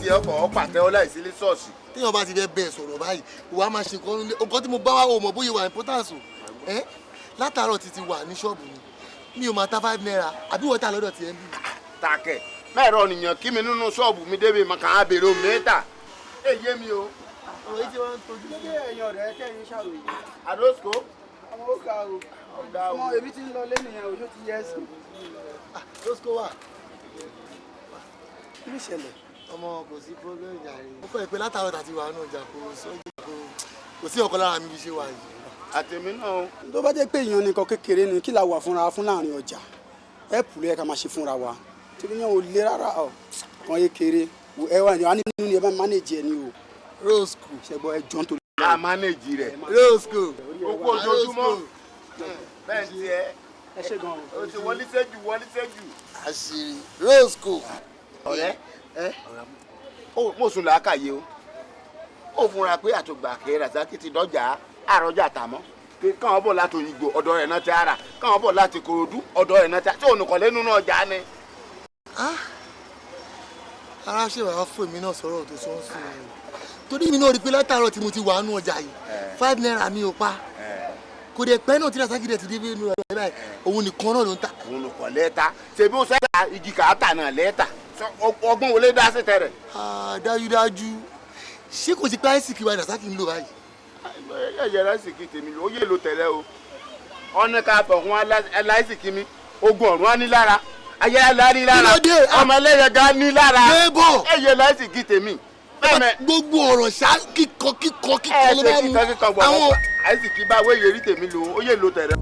tí ẹ ọkọ̀ pàtẹ́ ọ láìsí ilé ṣọ́ọ̀ṣì. téèyàn bá ti fẹ́ bẹ́ẹ̀ sọ̀rọ̀ báyìí wàá máa ṣe nǹkan tí mo bá wà wò mọ̀ bóyá wà importance o látàárọ̀ títí wà ní ṣọ́ọ̀bù ni mi ò máa ta 5 naira àbí wọ́n ta lọ́dọ̀ tiẹ̀ ń bí. Tàkẹ́ mẹ́rọ nìyàn kí mi nínú ṣọ́ọ̀bù mi débi màkà á bèrè omi mẹ́ta èyí mi o. ọ̀rọ̀ yìí ti wá ń tọ́jú. ṣé ẹ̀yin ọ̀rẹ́ kẹ́yìn ṣàròyé. àdóṣkó. àwọn ó ga o ọmọ èmi ti ń lọ lé nìyẹn òjò ti yẹ ẹsìn. àdóṣkó wà. kí ló ṣẹlẹ̀. ọmọ kò sí problem jàre. ó fẹ́ pé látàárọ̀ tàti wà nù ọjà kò sí ọkọ lára mi bí ṣe wà yìí. àtẹ̀mí náà. tó bá jẹ́ pé èèyàn nìkan kékeré ni kí la wà fúnra fún láàrin ọjà ẹ pùlẹ̀ ẹ ká máa ṣe fúnra wa torí yẹn ò le rárá ọ kan yé kéré ẹ wà ní nínú ni ẹ bá manage ẹ ní o. rosco ṣẹgbọn ẹ jọ nítorí. a manage rẹ. rosco owó ojoojúmọ́ bẹ́ẹ̀ ti ẹ. ẹ ṣe gan o ti wọlé sẹ́jù. àṣírí rosco. ọ̀rẹ́ mo sùn làákàyè o ó fúnra pé àtùgbà kẹ́ Rasaki ti dọ́jà àrọ́jà tàmọ́ káwọn bọ̀ láti Òyìngbò ọ̀dọ̀ rẹ̀ náà ti ara káwọn bọ̀ láti Kòròdú ọ̀dọ̀ rẹ̀ náà ti ara tí òun kọ̀ lẹ́nu náà jà ni. ara ṣe wàá fún èmi náà sọ̀rọ̀ tó sọ́n sùn o torí mi náà rí i pé látàárọ̀ tí mo ti wà nù ọjà yìí 5 naira mi ò pa kò dé pẹ́ náà tí Rasaki dẹ̀ ti dé nínú ọjà báyìí òun nìkan náà ló ń ta. òun kọ̀ lẹ́ta ṣèbí ó sẹ́yà igi kàátà náà lẹ́ta ọgbọ́n wọlé dá sí tẹ̀rẹ̀. dájúdájú ṣé kò sí pé àìsíkì wa Rasaki ń lò báyìí. ẹyẹ Rasaki tèmi ló yé lo tẹ̀lé o ọ̀nà ká fọ̀ fún aláìsíkì mi ogun ọ̀run á ní lára ayé alá ní lára ọmọ ẹlẹ́yẹ ga ní lára ẹyẹ Rasaki tèmi. gbogbo ọ̀rọ̀ ṣá kíkọ ló bá mú àwọn àìsíkì bá wéyè rí tèmi lò ó yé lo tẹ̀lé.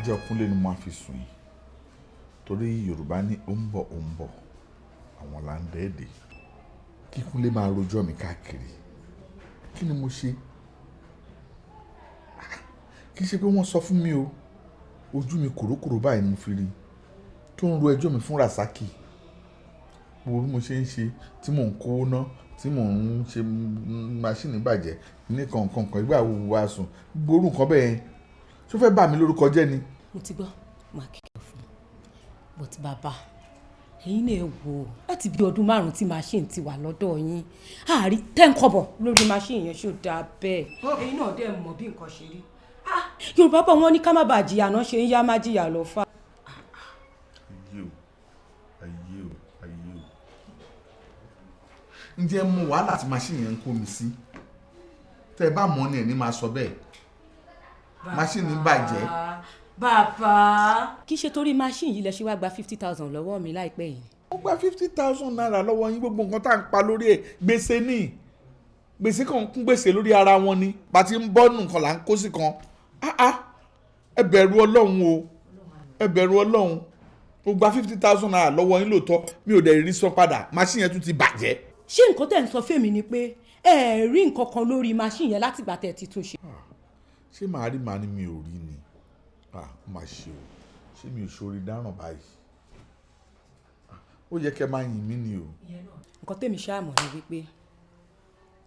ẹjọ́ Kúnlé ni mo máa fi sùn yìí torí Yorùbá ní ó ń bọ̀ àwọn là ń dẹ́ẹ̀dẹ̀ kí Kúnlé máa rojọ́ mi káàkiri kí ni mo ṣe kì í ṣe pé wọ́n sọ fún mi o ojú mi kòrókòró báyìí ni mo fi rí tó ń ro ẹjọ́ mi fún Rasaki wo bí mo ṣe ń ṣe tí mò ń kó ná tí mò ń ṣe máṣíìnì bàjẹ́ ní kankan ìgbà wo wá sùn gbórú nǹkan bẹ́ẹ̀ ṣó fẹ́ bà mí lórúkọ jẹ́ ni. mo ti gbọ́ máa kíkẹ́ fún un but bàbá ẹ̀yin náà wò ó láti bí ọdún 5 tí machine ti wà lọ́dọ̀ yín àárí 10 kọ́bọ̀ lórí machine yẹn ṣó dáa bẹ́ẹ̀ ẹ̀yin náà dẹ̀ mọ̀ bí nǹkan ṣe rí Yorùbá bọ̀ wọ́n ní ká má bàa jìyà náà ṣe ń yá má jìyà lọ fà. ayé o ǹjẹ́ mo wàhálà tí machine yẹn ń kó mi sí tẹ́ ẹ bá mọ̀ ni ẹ̀ ní máa sọ bẹ́ẹ̀ machine ń bàjẹ́. Bàbá kì í ṣe torí machine yìí lẹ ṣe wá gba 50,000 lọ́wọ́ mi láìpẹ́ yìí. ó gba 50,000 naira lọ́wọ́ yín gbogbo nǹkan tá à ń pa lórí ẹ̀ gbèsè ní gbèsè kan kún gbèsè lórí ara wọn ni bàtí ń bọ́ nǹkan là ń kó sí kan ẹ bẹ̀rù Ọlọ́run o ẹ bẹ̀rù Ọlọ́run ó gba 50,000 naira lọ́wọ́ yín lóòótọ́ mi ò dẹ̀ rí sọ padà machine yẹn tún ti bàjẹ́. ṣé nǹkan tẹ̀ ń sọ fèmí ni pé ẹ rí nǹkan kan lórí machine yẹn látìgbà tẹ̀ ti tún ṣe. ṣé màá rí màá ní mi ò rí ni má ṣe o ṣé mi ò ṣorí dáràn báyìí ó yẹ kẹ́ máa yìn mí ni o. nǹkan tèmi ṣáàmù ni wípé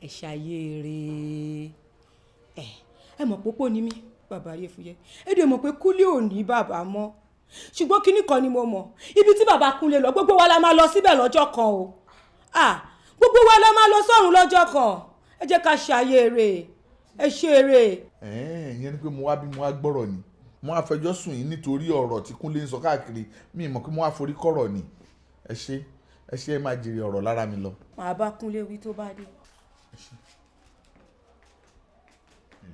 ẹ ṣàyèrè ẹ mọ̀ pópó ni mí bàbá Ayéfúyẹ́ ẹ dẹ̀ mọ̀ pé Kúnlé ò ní bàbá mọ́ ṣùgbọ́n kinní kan ni mo mọ̀ ibi tí bàbá Kúnlé lọ gbogbo wa la máa lọ síbẹ̀ lọ́jọ́ kan o gbogbo wa la máa lọ sọ́run lọ́jọ́ kan ẹ jẹ́ ká ṣàyèrè ẹ ṣeré. ìyẹn ni pé mo wá bí mo wá gbọ́rọ̀ ni mo wá fẹjọ́ sùn yín nítorí ọ̀rọ̀ tí Kúnlé ń sọ káàkiri mi mọ̀ pé mo wá forí kọ̀rọ̀ ni ẹ ṣe ẹ máa jèrè ọ̀rọ̀ lára mi lọ. màá bá Kúnlé wí tó bá dé. ẹ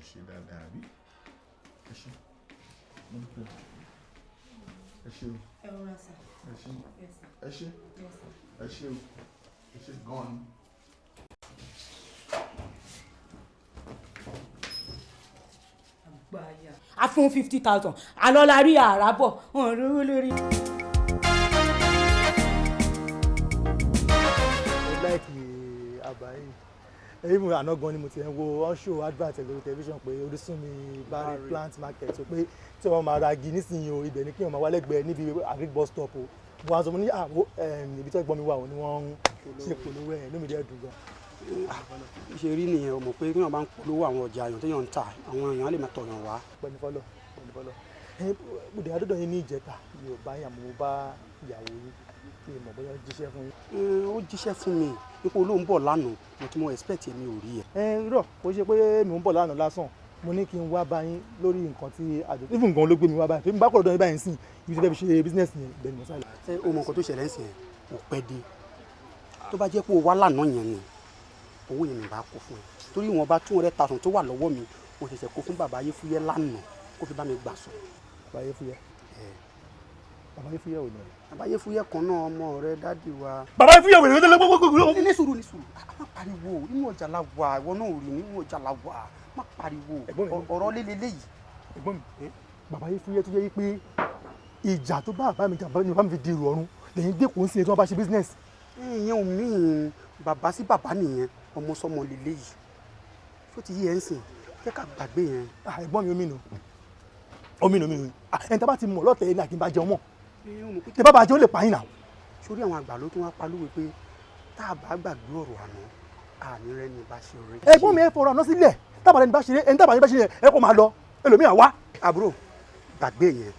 ṣe dáadáa àbí ẹ ṣe mo ń pè ẹ ṣe o ẹ rọra sà. ẹ ṣe ẹ ṣe ẹ ṣe o ẹ ṣe gan-an ni. a fún 50,000 àlọ́ la rí àràbọ̀ wọn rówó lórí. mo láìkì àbáyé èyí mo àná gan ni mo ti ń wo ọ́n ṣò advert lórí tẹlifíṣàn pé Orísunmi bá rí plant market so pé tí wọ́n máa ra igi nísìnyí o ibẹ̀ ni kí wọ́n máa wá lẹ́gbẹ̀ẹ́ níbi agric bus stop o wọ́n á sọ mo ní ibi tí ẹ̀gbọ́n mi wà ni wọ́n ń ṣe polówó ẹ̀ lómi dẹ́ dùn gan. ṣe rí nìyẹn o mọ̀ pé bí wọ́n bá ń polówó àwọn ọjà àyàn téèyàn ń tà àwọn èèyàn á lè máa tọ̀yàn wá. pẹ̀lú fọlọ́ mo dẹ̀ adọ́dọ̀ yín ní ìjẹta yóò bá yàn mo bá ìyàwó yín kí n mọ̀ bóyá ó jíṣẹ́ fún yín. ó jíṣẹ́ fún mi ipò olóhùn bọ̀ lánàá mo ti mọ expect mi ò rí ẹ. rọ kò ṣe pé mi ò ń bọ̀ lánàá lásán mo ní kí n wá bá yín lórí nǹkan tí àjọ even gan ló gbé mi wá báyìí mi bá kọ̀ lọ́dọ̀ yín báyìí sìn ibi tí fẹ́ fi ṣe business yẹn bẹ́ẹ̀ ni mo sáré. o mọ nǹkan tó ṣẹlẹ̀ ń sìn ò pẹ́ dé tó bá jẹ́ pé o wá lánàá yẹn ni owó yẹn mi bá kó fún ẹ torí wọn bá 200,000 tó wà lọ́wọ́ mi mo ṣẹ̀ṣẹ̀ kó fún bàbá Ayéfúyẹ́ lánàá kó fi bá mi gbà sọ. bàbá Ayéfúyẹ́ bàbá Ayéfúyẹ́ ò ní. bàbá Ayéfúyẹ́ kan náà ọmọ rẹ dádì wa. bàbá Ayéfúyẹ́ wò ló gbogbo. ní sùúrù má pariwo inú ọjà la wà ìwọ náà ò rí nínú ọjà la wà má pariwo ọ̀rọ̀ lélẹ́lẹ́ yìí. ẹ̀gbọ́n mi bàbá Ayéfúyẹ́ tó yẹ pé ìjà tó bá bàbá mi jà bàbá mi fi di èrò ọ̀run lẹ́yìn dé kò ń sin ẹ̀ tí wọ́n bá ṣe business. ìyẹn ò mí bàbá sí bàbá nìyẹn ọmọ sọmọ lélẹ́ yìí tó ti yí ẹ̀ ń sìn jẹ́ ká gbàgbé yẹn. ẹ̀gbọ́n mi omi nù ẹni tá bá ti mọ̀ lọ́tẹ̀ẹ́ ní àkínbá jẹun mọ̀ tẹ bá bàjẹ́ ó lè pààyàn náà. sórí àwọn àgbà ló tún wá palúwe pé tá a bá gbàgbé ọ̀rọ̀ àná àní rẹ ní bá ṣe rẹ. ẹ̀gbọ́n mi ẹ fọ̀rọ̀ àná sílẹ̀ tábàdàn ní bá ṣe rẹ ẹni tábàdàn ní bá ṣe rẹ ẹ kó máa lọ ẹlòmíà wá. àbúrò gbàgbé yẹn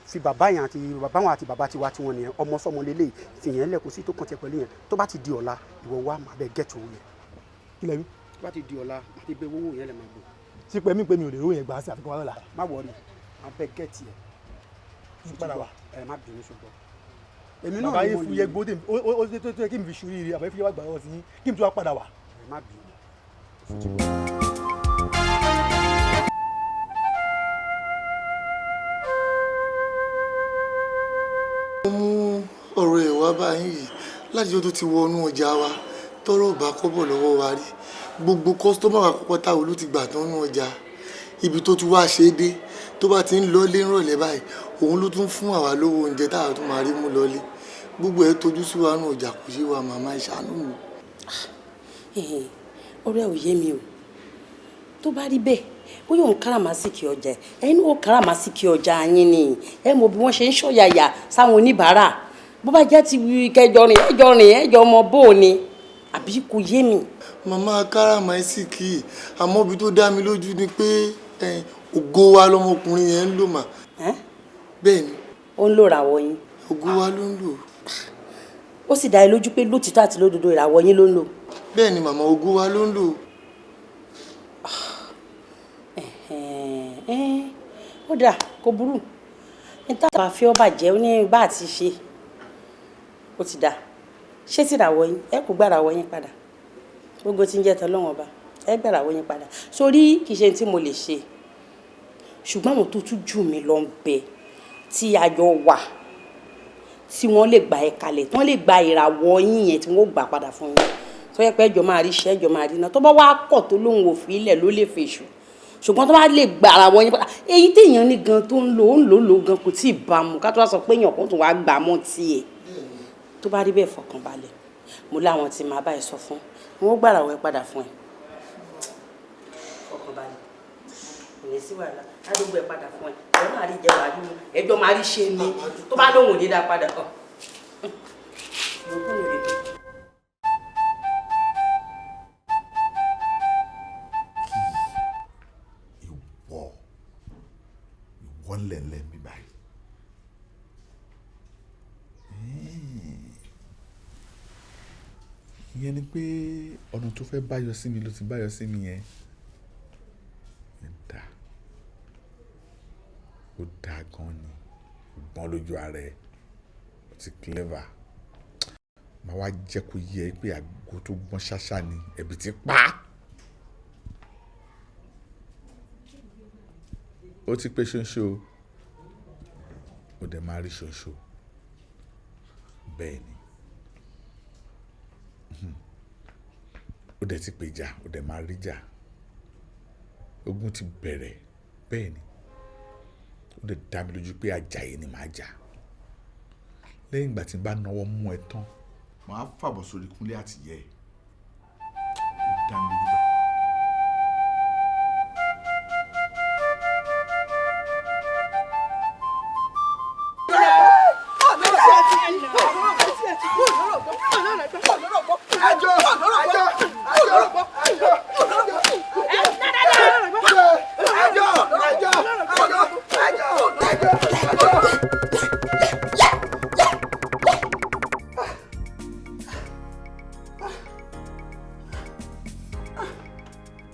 fi bàbá yẹn àti bàbá wọn àti bàbá tiwa tiwọn nìyẹn ọmọ sọmọ lélẹ̀ tìyẹn lẹ́kọ̀ọ́ sí tó kàn tiẹ̀ pẹ̀lú yẹn tó bá ti di ọ̀la ìwọ wá máa bẹ gẹ́tù owó yẹn. kí lẹ wí. tó bá ti di ọ̀la máa ti bẹ owó yẹn lẹ́ máa gbọ́. sí pé mi ò lè rówó yẹn gbà sí àfikún wa lọ́la. má wọrí máa bẹ gẹ́tì ẹ̀. ẹ má bínú ṣùgbọ́n. èmi náà bàbá Ayéfúyẹ́ gbódè ó tó yẹ kí n fi ṣorí rí bàbá Ayéfúyẹ́ wá gbà wọ́n sí kí n tún wá padà wá. ẹ má bínú. mú ọ̀rọ̀ ẹ̀ wá báyìí yìí láti ọdún ti wọnú ọjà wa tọrọ bá kọ́bọ̀ lọ́wọ́ wa rí gbogbo kọ́sítọ́mà wa púpọ̀ táwọn ló ti gbà tán nú ọjà ibi tó tún wá ṣe é dé tó bá ti ń lọlé ńrọ̀lẹ́ báyìí òun ló tún fún àwa lówó oúnjẹ táwa tún máa rí mú lọlé gbogbo ẹ̀ tójú sí wa nú ọjà kò ṣe wa màmá ìṣàánú mi. ọ̀rẹ́ ò yé mi o tó bá rí bẹ́ẹ̀ bóyá òun káràmásìkì ọjà ẹ̀yin náà káràmásìkì ọjà yín ni ẹ mọ̀ bí wọ́n ṣe ń ṣọ̀yàyà sáwọn oníbàárà bó bá jẹ́ ti kẹjọ rìn ẹjọ ọmọ bó o ni àbí kò yé mi. màmá káràmáìsìkì àmọ́ ibi tó dá mi lójú ni pé ògo wa lọmọkùnrin yẹn ń lò mà. bẹ́ẹ̀ ni. ó ń lò ìràwọ̀ yín. ògo wa ló ń lò. ó sì dá ẹ lójú pé lótìtọ́ àti lódodo ìràwọ̀ yín ló ń lò. bẹ́ẹ̀ ni màmá ògo wa ló ń lò. ó dà kò burú níta bá fi ọba jẹ́ ó ní bá àti ṣe ó ti dà ṣé tí ìràwọ̀ yín ẹ kò gbà ìràwọ̀ yín padà gbogbo tí ń jẹ́ tọ́lọ́wọ́n ọba ẹ gbà ìràwọ̀ yín padà sórí kì í ṣe tí mo lè ṣe ṣùgbọ́n àwọn tó tún jù mí lọ ń bẹ tí ayọ̀ wà tí wọ́n lè gba ẹ kalẹ̀ tí wọ́n lè gba ìràwọ̀ yín yẹn tí wọ́n gbà padà fún yín tó yẹ pé ẹjọ́ máa rí iṣẹ́ ẹjọ́ máa rí iná tó bá wá kọ̀ tó lóun òfin ilẹ̀ ló lè fèṣù ṣùgbọ́n tó bá lè gba ìràwọ̀ yín padà èyí téèyàn ní gan tó ń lò gan kò tí ì bá mu ká tó wá sọ pé èèyàn kan tó wá gbà mọ́ tiẹ̀ tó bá rí bẹ́ẹ̀ fọkàn balẹ̀ mo láwọn tí màá bá ẹ sọ fún wọn gbà ìràwọ̀ ẹ padà fún ẹ fọkàn balẹ̀ kò ní sí wàhálà ládùúgbò ẹ padà fún ẹ ẹ máa rí jẹ wàá rí mu ẹjọ́ máa rí ṣe ni tó bá lóhùn òde dá padà kàn. ìwọ ńlẹ̀ńlẹ̀ mi báyìí ìyẹn ni pé ọ̀nà tó fẹ́ báyọ̀ sí mi ló ti báyọ̀ sí mi yẹn dá ó dáa gan ni gbọ́n lójú ara ẹ̀ ó ti clever màá wá jẹ́ kó yẹ pé àgbo tó gbọ́n ṣáṣá ni ẹ̀bì ti pa á. ó ti pé ṣoṣo ó dẹ̀ máa rí ṣoṣo bẹ́ẹ̀ ni ó dẹ̀ ti pè jà ó dẹ̀ máa rí jà ogun ti bẹ̀rẹ̀ bẹ́ẹ̀ ni ó dẹ̀ dá mi lójú pé Àjàyí ni màá jà lẹ́yìn ìgbà tí n bá náwó mú ẹ tán màá fàbọ̀ sórí Kúnlé àtìyẹ́ ẹ̀ ó dá mi lójú bá.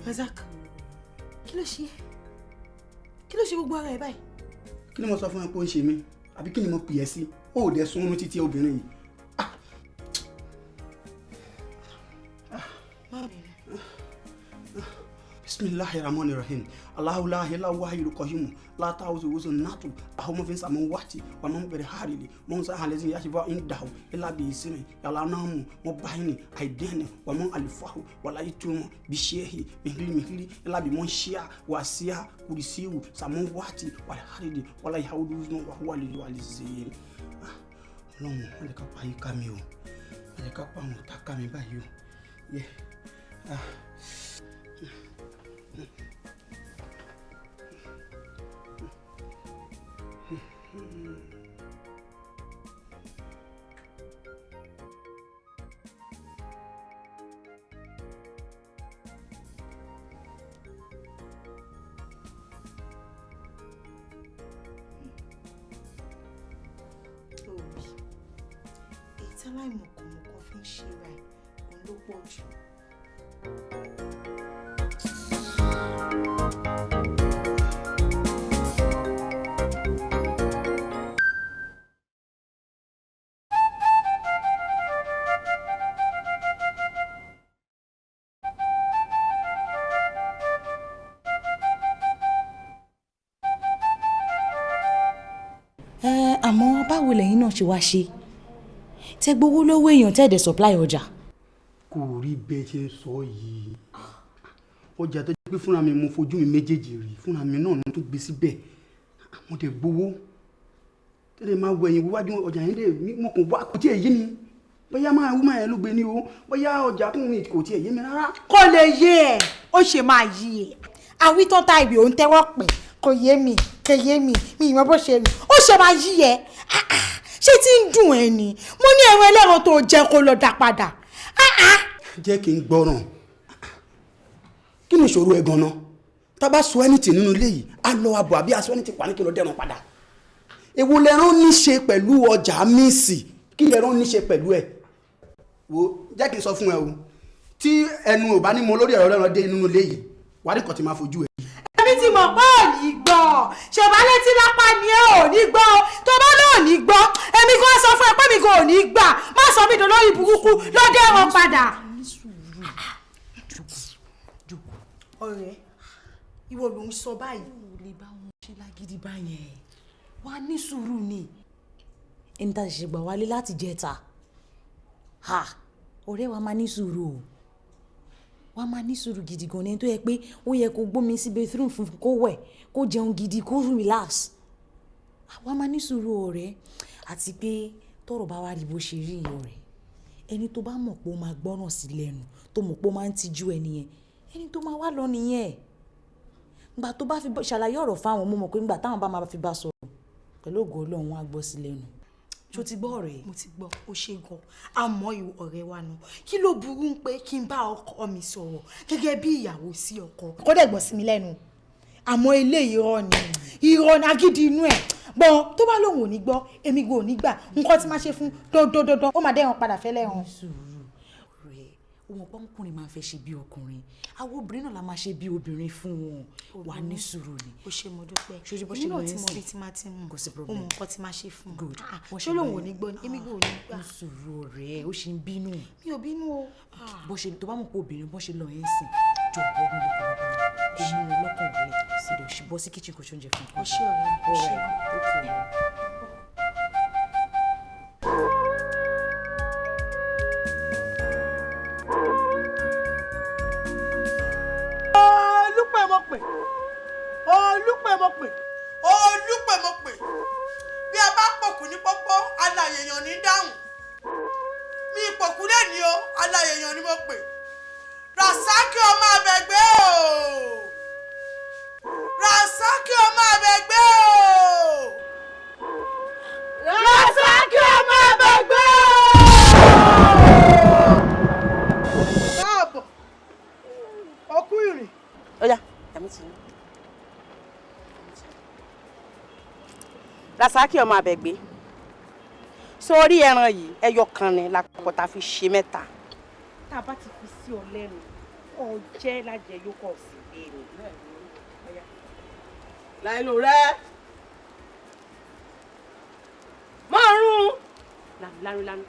Razak, kí ló ṣe gbogbo ara ẹ báyìí? kí ni mo sọ fún ẹ pé ó ń ṣe mí àbí kí ni mo pè ẹ́ sí ó ò dẹ̀ sún inú títí obìnrin yìí. Bismillahirrahmanirrahim. Allahu la ilaha illa huwal qayyum la ta'khudhuhu sinatun wa la nawm fi samawati wa man bil ardi man za'a allazi yashfa'u indahu illa bi ismihi ya'lamu ma bayna aydihim wa ma khalfahum wa la yuhituna bi shay'in min ilmihi illa bima sha'a wasi'a kursiyyu samawati wal ardi wa la yahuduhu wa huwa al-aliyyul azim. Ọlọ́run má jẹ́ ká pa yín ká mi o má jẹ́ ká pa àwọn ọ̀tá ká mi báyìí o. Aláìmọ̀kànmọ̀kàn fi ń ṣe ra ẹ̀ òun ló pọ̀ jù. Àmọ́ báwo lẹ́yìn náà ṣe wá ṣe tẹ gbowó lọ́wọ́ èèyàn tẹ́ dẹ̀ supply ọjà. kò rí bẹ́ẹ̀ ṣe ń sọ yìí ọjà tó jẹ́ pé fúnra mi mo fojú mi méjèèjì rí fúnra mi náà tó gbé síbẹ̀ mo dẹ̀ gbowó tẹ́lẹ̀ máa wọ ẹ̀yìn wíwájú ọjà yẹn dẹ̀ mo kàn wá kò tí ẹ̀ yé mi bóyá máa wú máa yẹn ló gbé ní o bóyá ọjà tó ń kò tí ẹ̀ yé mi rárá. kò lè yé ẹ ó ṣe máa yí ẹ àwítọ́ ta ìwé òun tẹ́wọ́ pẹ̀ kò yé mi mi ìmọ̀ bó ṣe rí ó ṣe máa yí ẹ ṣé tí ń dùn ẹ ni mo ní ẹran ẹlẹ́ran tó jẹ kó lọ dá padà. jẹ́ kí n gbọ́ràn kí ni ìṣòro ẹ̀ gan-an tá a bá sọ anything nínú ilé yìí á lọ àbọ̀ àbí aṣọ anything wà ní kí lọ dẹ́ran padà èwo lẹ́ran ní ṣe pẹ̀lú ọjà míìsì kí lẹ́ran ní ṣe pẹ̀lú ẹ̀ wo jẹ́ kí n sọ fún ẹ o tí ẹnu ò bá ní mo lórí ẹ̀rọ lẹ́ran dé nínú ilé yìí wà á rí kan tí máa fojú ẹ. èmi ti mọ̀ pé ò ní gbọ́ ṣèbálẹ̀ tí lápá ni ẹ ò ní gbọ́ tó bá náà ní gbọ́ èmi kò sọ fún ẹ pé mi kò ní gbà má sọ mí dolórí burúkú lọ́dẹ̀ wọn padà. ọ̀rẹ́ ìwọ ló ń sọ báyìí. o lè bá wọn ṣe lágídí báyẹn wàá ní sùúrù ni ẹni tá a ṣe gbà wálé láti jẹta ọ̀rẹ́ wa máa ní sùúrù o wàá máa ní sùúrù gidi gan ni tó yẹ pé ó yẹ kó gbómi sí bathroom fún kó wẹ̀ kó jẹun gidi kó relax wàá máa ní sùúrù ọ̀rẹ́ àti pé tọ́rọ̀ bá wá rí bó ṣe rí ọ̀rẹ́ ẹni tó bá mọ̀ pé ó máa gbọ́ràn sí lẹ́nu tó mọ̀ pé ó máa ń tijú ẹni ẹni tó máa wá lọ nìyẹn gbà tó bá fi ṣàlàyé ọ̀rọ̀ fáwọn mo mọ̀ pé ńgbà táwọn bá máa fi bá sọ̀rọ̀ pẹ̀lú ògo Ọlọ́run wọn á gbọ́ sí lẹ́nu ṣó ti gbọ́ ọ̀rẹ́. mo ti gbọ́ ó ṣe gan àmọ́ ìwọ ọ̀rẹ́ wa nù kí ló burú ń pé kí n bá ọkọ mi sọ̀rọ̀ gẹ́gẹ́ bí ìyàwó sí ọkọ. kó dẹ̀ gbọ́ sí mi lẹ́nu àmọ́ ilé irọ́ ni agídí inú ẹ̀ gbọ́n tó bá lóun ò ní gbọ́ èmi gbọ́ ò ní gbà nǹkan tí máa ṣe fún dandan ó máa dẹ́ran padà fẹ́ lẹ́ran. wọn pọ́nkùnrin máa ń fẹ́ ṣe bí ọkùnrin àwọn obìnrin náà la máa ṣe bí obìnrin fún wọn wà ní sùúrù ni. ó ṣe mo dúpẹ́ ṣojú bó ṣe nínú lọ tí yẹn mo sí rí tí máa ti mú kò sí ó problem mọ nǹkan tí máa ṣe fún good ṣé lòun ò ní gbọ́ èmi gbọ́ ò ní gbà. ní sùúrù ọ̀rẹ́ ó ṣe ń bínú. mi ò bínú o. bó ṣe tó bá mọ̀ pé obìnrin bó ṣe lọ yẹn sìn jọ̀wọ́ mi lè kọ́ kó mú un lọ́kàn wọlé sílẹ̀ ṣì bọ́ sí kíchìn kò ṣoúnjẹ fún un. ọṣẹ ọ̀rẹ́ mi ọṣẹ olùpẹ̀mọ̀pẹ̀ bí a bá pòkù ní pọ́pọ́ alàyèyàn ní dáhùn mi ìpòkù lè ní o alàyèyàn ni mo pè Rasaki ọmọ Abẹ́gbẹ́ o Rasaki ọmọ Abẹ́gbẹ́ o Rasaki ọmọ Abẹ́gbẹ́ o. káàbọ̀ ọkú ìrìn. ó yá ẹ̀mí ti ní. Rasaki ọmọ Abẹ́gbẹ́ sórí ẹran yìí ẹyọ kan ni lápapọ̀ tá a fi ṣe mẹ́ta. tá a bá ti fi sí ọ lẹ́nu ọjẹ́ lájẹ yóò kọ̀ sí béèrè. láìlú rẹ márùn lánú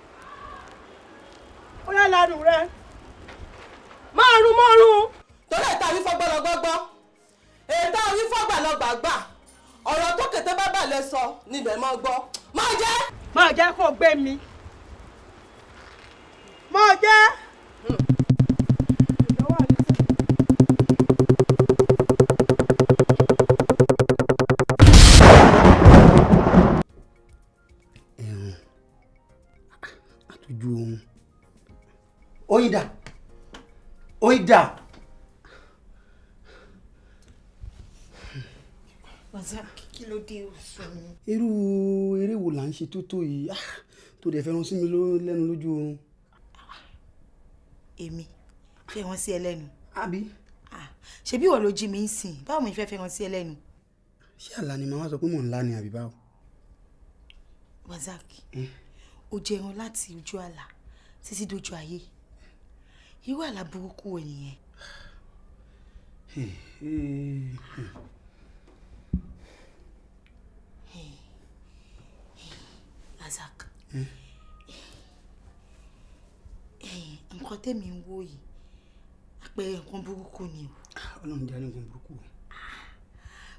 ó yá lánú rẹ márùn. torí ẹ̀ta wí fọ́gbọ́n gbọ́gbọ́ ètò àwí fọ́gbà lọ gbàgbà ọ̀rọ̀ tó kété bá balẹ̀ sọ níbẹ̀ mọ́ gbọ́ máa jẹ́ kó gbé mi máa jẹ́. ẹ̀rùn àtújú ohun oyin dà. Rasaki kí ló dé oṣù mi. irú eré wo là ń ṣe tó yìí tó dẹ̀ fẹ́ràn sí mi lẹ́nu lójú oorun. èmi fẹ́ wọn sí ẹ lẹ́nu. àbí. ṣebí ìwọ ló jí mi ń sìn báwo mo fẹ́ wọn sí ẹ lẹ́nu. ṣé àlá ni màá sọ pé mò ń lá ni àbí báwo. Rasaki ó jẹun láti ojú àlá títí dójú ayé irú àlá burúkú wo nìyẹn. Razak nǹkan tẹ́mi ń wò yìí àpẹẹrẹ nǹkan burúkú ni o. Ọlọ́run jẹ́ nǹkan burúkú.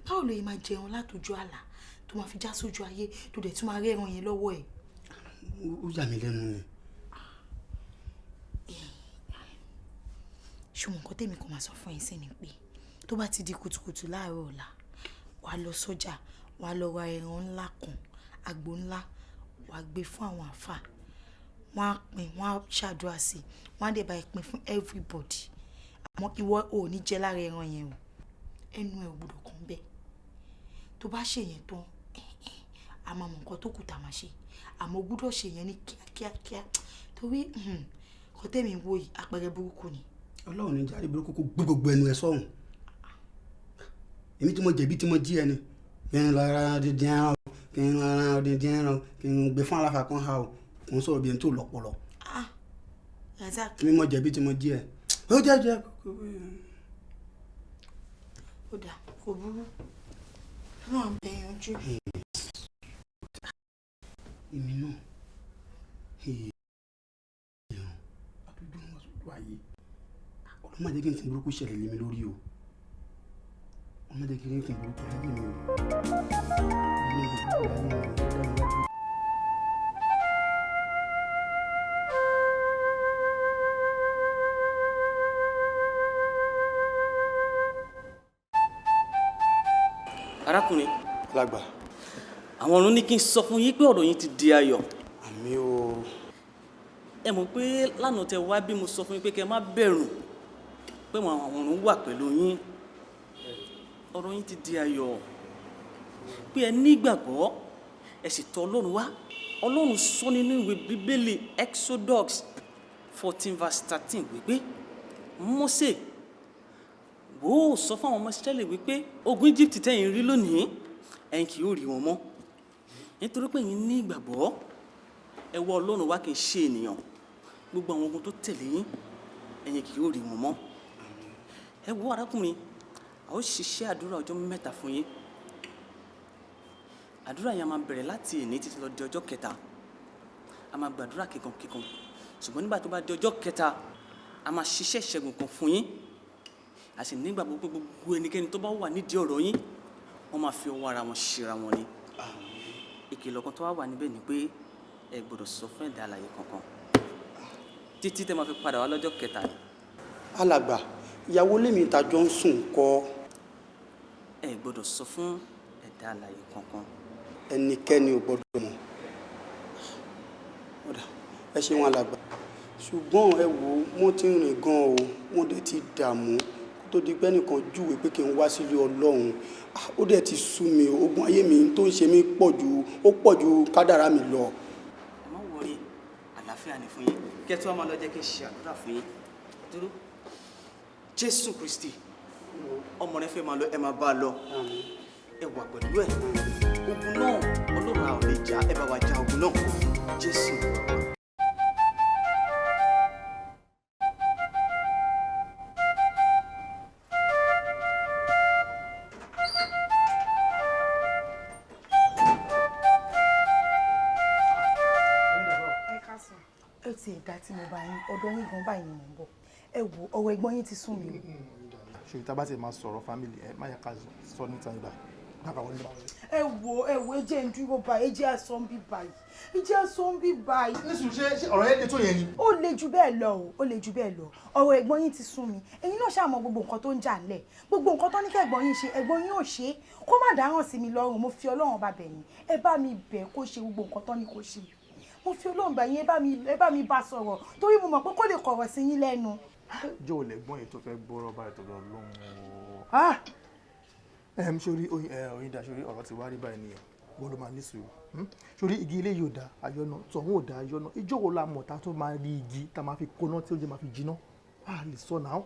báwo ló yẹ máa jẹun látòjú àlá tó máa fi já sójú ayé tó dẹ̀ tún máa rí ẹran yẹn lọ́wọ́ ẹ̀. ó yà mí lẹ́nu ni. ṣùgbọ́n nǹkan tẹ́mi kò máa sọ fún ẹ sí ni pé tó bá ti di kùtùkùtù láàárọ̀ ọ̀la wàá lọ sọ́jà wàá lọ ra ẹran ńlá kan àgbò ńlá wàá gbé fún àwọn àfà wọ́n á pín wọ́n á ṣàdúrà sí wọ́n á dẹ̀ bá pín fún everybody àmọ́ ìwọ ò ní jẹ lára ẹran yẹn o ẹnu ẹ ò gbọ́dọ̀ kàn bẹ́ẹ̀ tó bá ṣe yẹn tán a máa mọ nǹkan tó kù tá a máa ṣe àmọ́ gbọ́dọ̀ ṣe yẹn ní kíákíá torí kò tẹ́mi wo yìí àpẹẹrẹ burúkú ni. Ọlọ́run ní jáde burúkú kó gbogbo ẹnu ẹ sọ́hùn èmi tí mo jẹ̀bi tí mo jí ẹni kí n lọ ra dídín ẹran kí n ra dídín ẹran kí n gbé fún aláfa kan ha o kò ń sọ̀rọ̀ bí ẹni tó lọ́pọlọ. Razak. mi mo jẹ̀bi tí mo jí ẹ ó jẹ́ ó dà kò burú náà bẹ̀yàn ojú. èmi náà àdúgbò wọn sọ̀rọ̀ ayé ọlọ́mọ jẹ́ kí n ti burúkú ṣẹlẹ̀ lé mi lórí o ọlọ́mọ jẹ́ kí n ti burúkú láyé mi o. arákùnrin lágbà. àwọn ọ̀run ní kí n sọ fún yín pé ọ̀rọ̀ yín ti di ayọ̀. àmì o. ẹ mọ̀ pé lánàá tẹ wá bí mo sọ fún yín pé kẹ́ má bẹ̀rù pé àwọn ọ̀run wà pẹ̀lú yín ọ̀rọ̀ yín ti di ayọ̀ pé ẹ nígbàgbọ́ ẹ sì tọ̀ Ọlọ́run wá Ọlọ́run sọ nínú ìwé bíbélì Exodus 14:13 wípé Mósè ó sọ fún àwọn ọmọ Ísírẹ́lì wípé ogun Egypt tẹ́yin rí lónìí ẹ̀yin kì yóò rí wọn mọ́ nítorí pé ẹ̀yin ní ìgbàgbọ́ ẹ wá Ọlọ́run wá kì í ṣe ènìyàn gbogbo àwọn ogun tó tẹ̀lé yín ẹ̀yin kì yóò rí wọn mọ́ ẹ wo arákùnrin a ó ṣiṣẹ́ àdúrà ọjọ́ 3 fún yín àdúrà yẹn a máa bẹ̀rẹ̀ láti èní títí lọ di ọjọ́ 3 a máa gbàdúrà kíkan ṣùgbọ́n nígbà tó bá di ọjọ́ 3 a máa ṣiṣẹ́ ìṣẹ́gun kan fún yín a sì nígbàgbọ́ pé gbogbo ẹnikẹ́ni tó bá wà nídìí ọ̀rọ̀ yín wọ́n máa fi ọwọ́ ara wọn ṣera wọn ni ìkìlọ̀ kan tó wà níbẹ̀ ni pé ẹ gbọ́dọ̀ sọ fún ẹ̀dá alààyè kankan títí tẹ́ máa fi padà wá lọ́jọ́ 3 ni. alàgbà ìyàwó lèmi ìtajọ ń sùn kọ́. ẹ gbọ́dọ̀ sọ fún ẹ̀dá alààyè kankan. ẹnikẹ́ni ò gbọ́dọ̀ mọ̀ ẹ ṣe wọn alàgbà ṣùgbọ́n ẹ wò ó wọ́n ti ń rìn gan o wọ́n dẹ̀ ti dààmú kó tó di pé ẹnìkan júwèé pé kí n wá sílé Ọlọ́run ó dẹ̀ ti sú mi ogun ayé mi tó ń ṣe mí pọ̀ ju kádàrá mi lọ. ẹ má wọrí àlàáfíà ni fún yín kí ẹ tí wọ́n máa lọ jẹ́ kí n ṣe àdúrà fún yín dúró Jésù Kristi ọmọ rẹ fẹ́ máa lọ ẹ máa bá a lọ ẹ wà pẹ̀lú ẹ ogun náà Ọlọ́run a ò lè jà ẹ bá wa jà ogun náà Jésù. ti ẹ̀dá tí mo bá yín ọ̀dọ̀ yín gan báyìí ni mò ń bọ̀ ẹ wo ọ̀rọ̀ ẹ̀gbọ́n yín ti sún mi. ṣe ìta bá ti máa sọ̀rọ̀ fámìlì ẹ má yẹ ká sọ níta ìgbà bàbá wọlé bá wọlé. ẹ wo ẹ jẹ́ ń dúró báyìí ẹ jẹ́ àsọ ń bí báyìí ẹ jẹ́ àsọ ń bí báyìí. nísùn ṣe ọ̀rọ̀ yẹn lè tó yẹn ni. ó le jù bẹ́ẹ̀ lọ o ó le jù bẹ́ẹ̀ lọ ọ̀rọ̀ ẹ̀gbọ́n yín ti sún mi ẹ̀yin náà ṣàmọ̀ gbogbo nǹkan tó ń jà ńlẹ̀ gbogbo nǹkan tó ní kí ẹ̀gbọ́n yín ṣe ẹ̀gbọ́n yín ò ṣe é kó má dáràn sí mi lọ́rùn mo fi Ọlọ́run bá bẹ̀ yín ẹ bá mi bẹ̀ kó ṣe gbogbo nǹkan tó ní kó ṣe mo fi Ọlọ́run bá yín ẹ bá mi bá sọ̀rọ̀ torí mo mọ̀ pé kó lè kọ̀rọ̀ sí yín lẹ́nu. jọ lẹ́gbọ́n yìí tó fẹ́ gbọ́rọ̀ báyìí tó lọ lóhùn sórí Oyinda sórí ọ̀rọ̀ ti wá rí báyìí nìyẹn wọ́n ló máa ní sùúrù sórí igi ilé yìí ò dá ayọ́nà tọ̀hún ò dá ayọ́nà ìjọ wo la mọ̀ ta tó máa rí igi tá máa fi kóná tí oúnjẹ máa fi jiná a lè sọ náà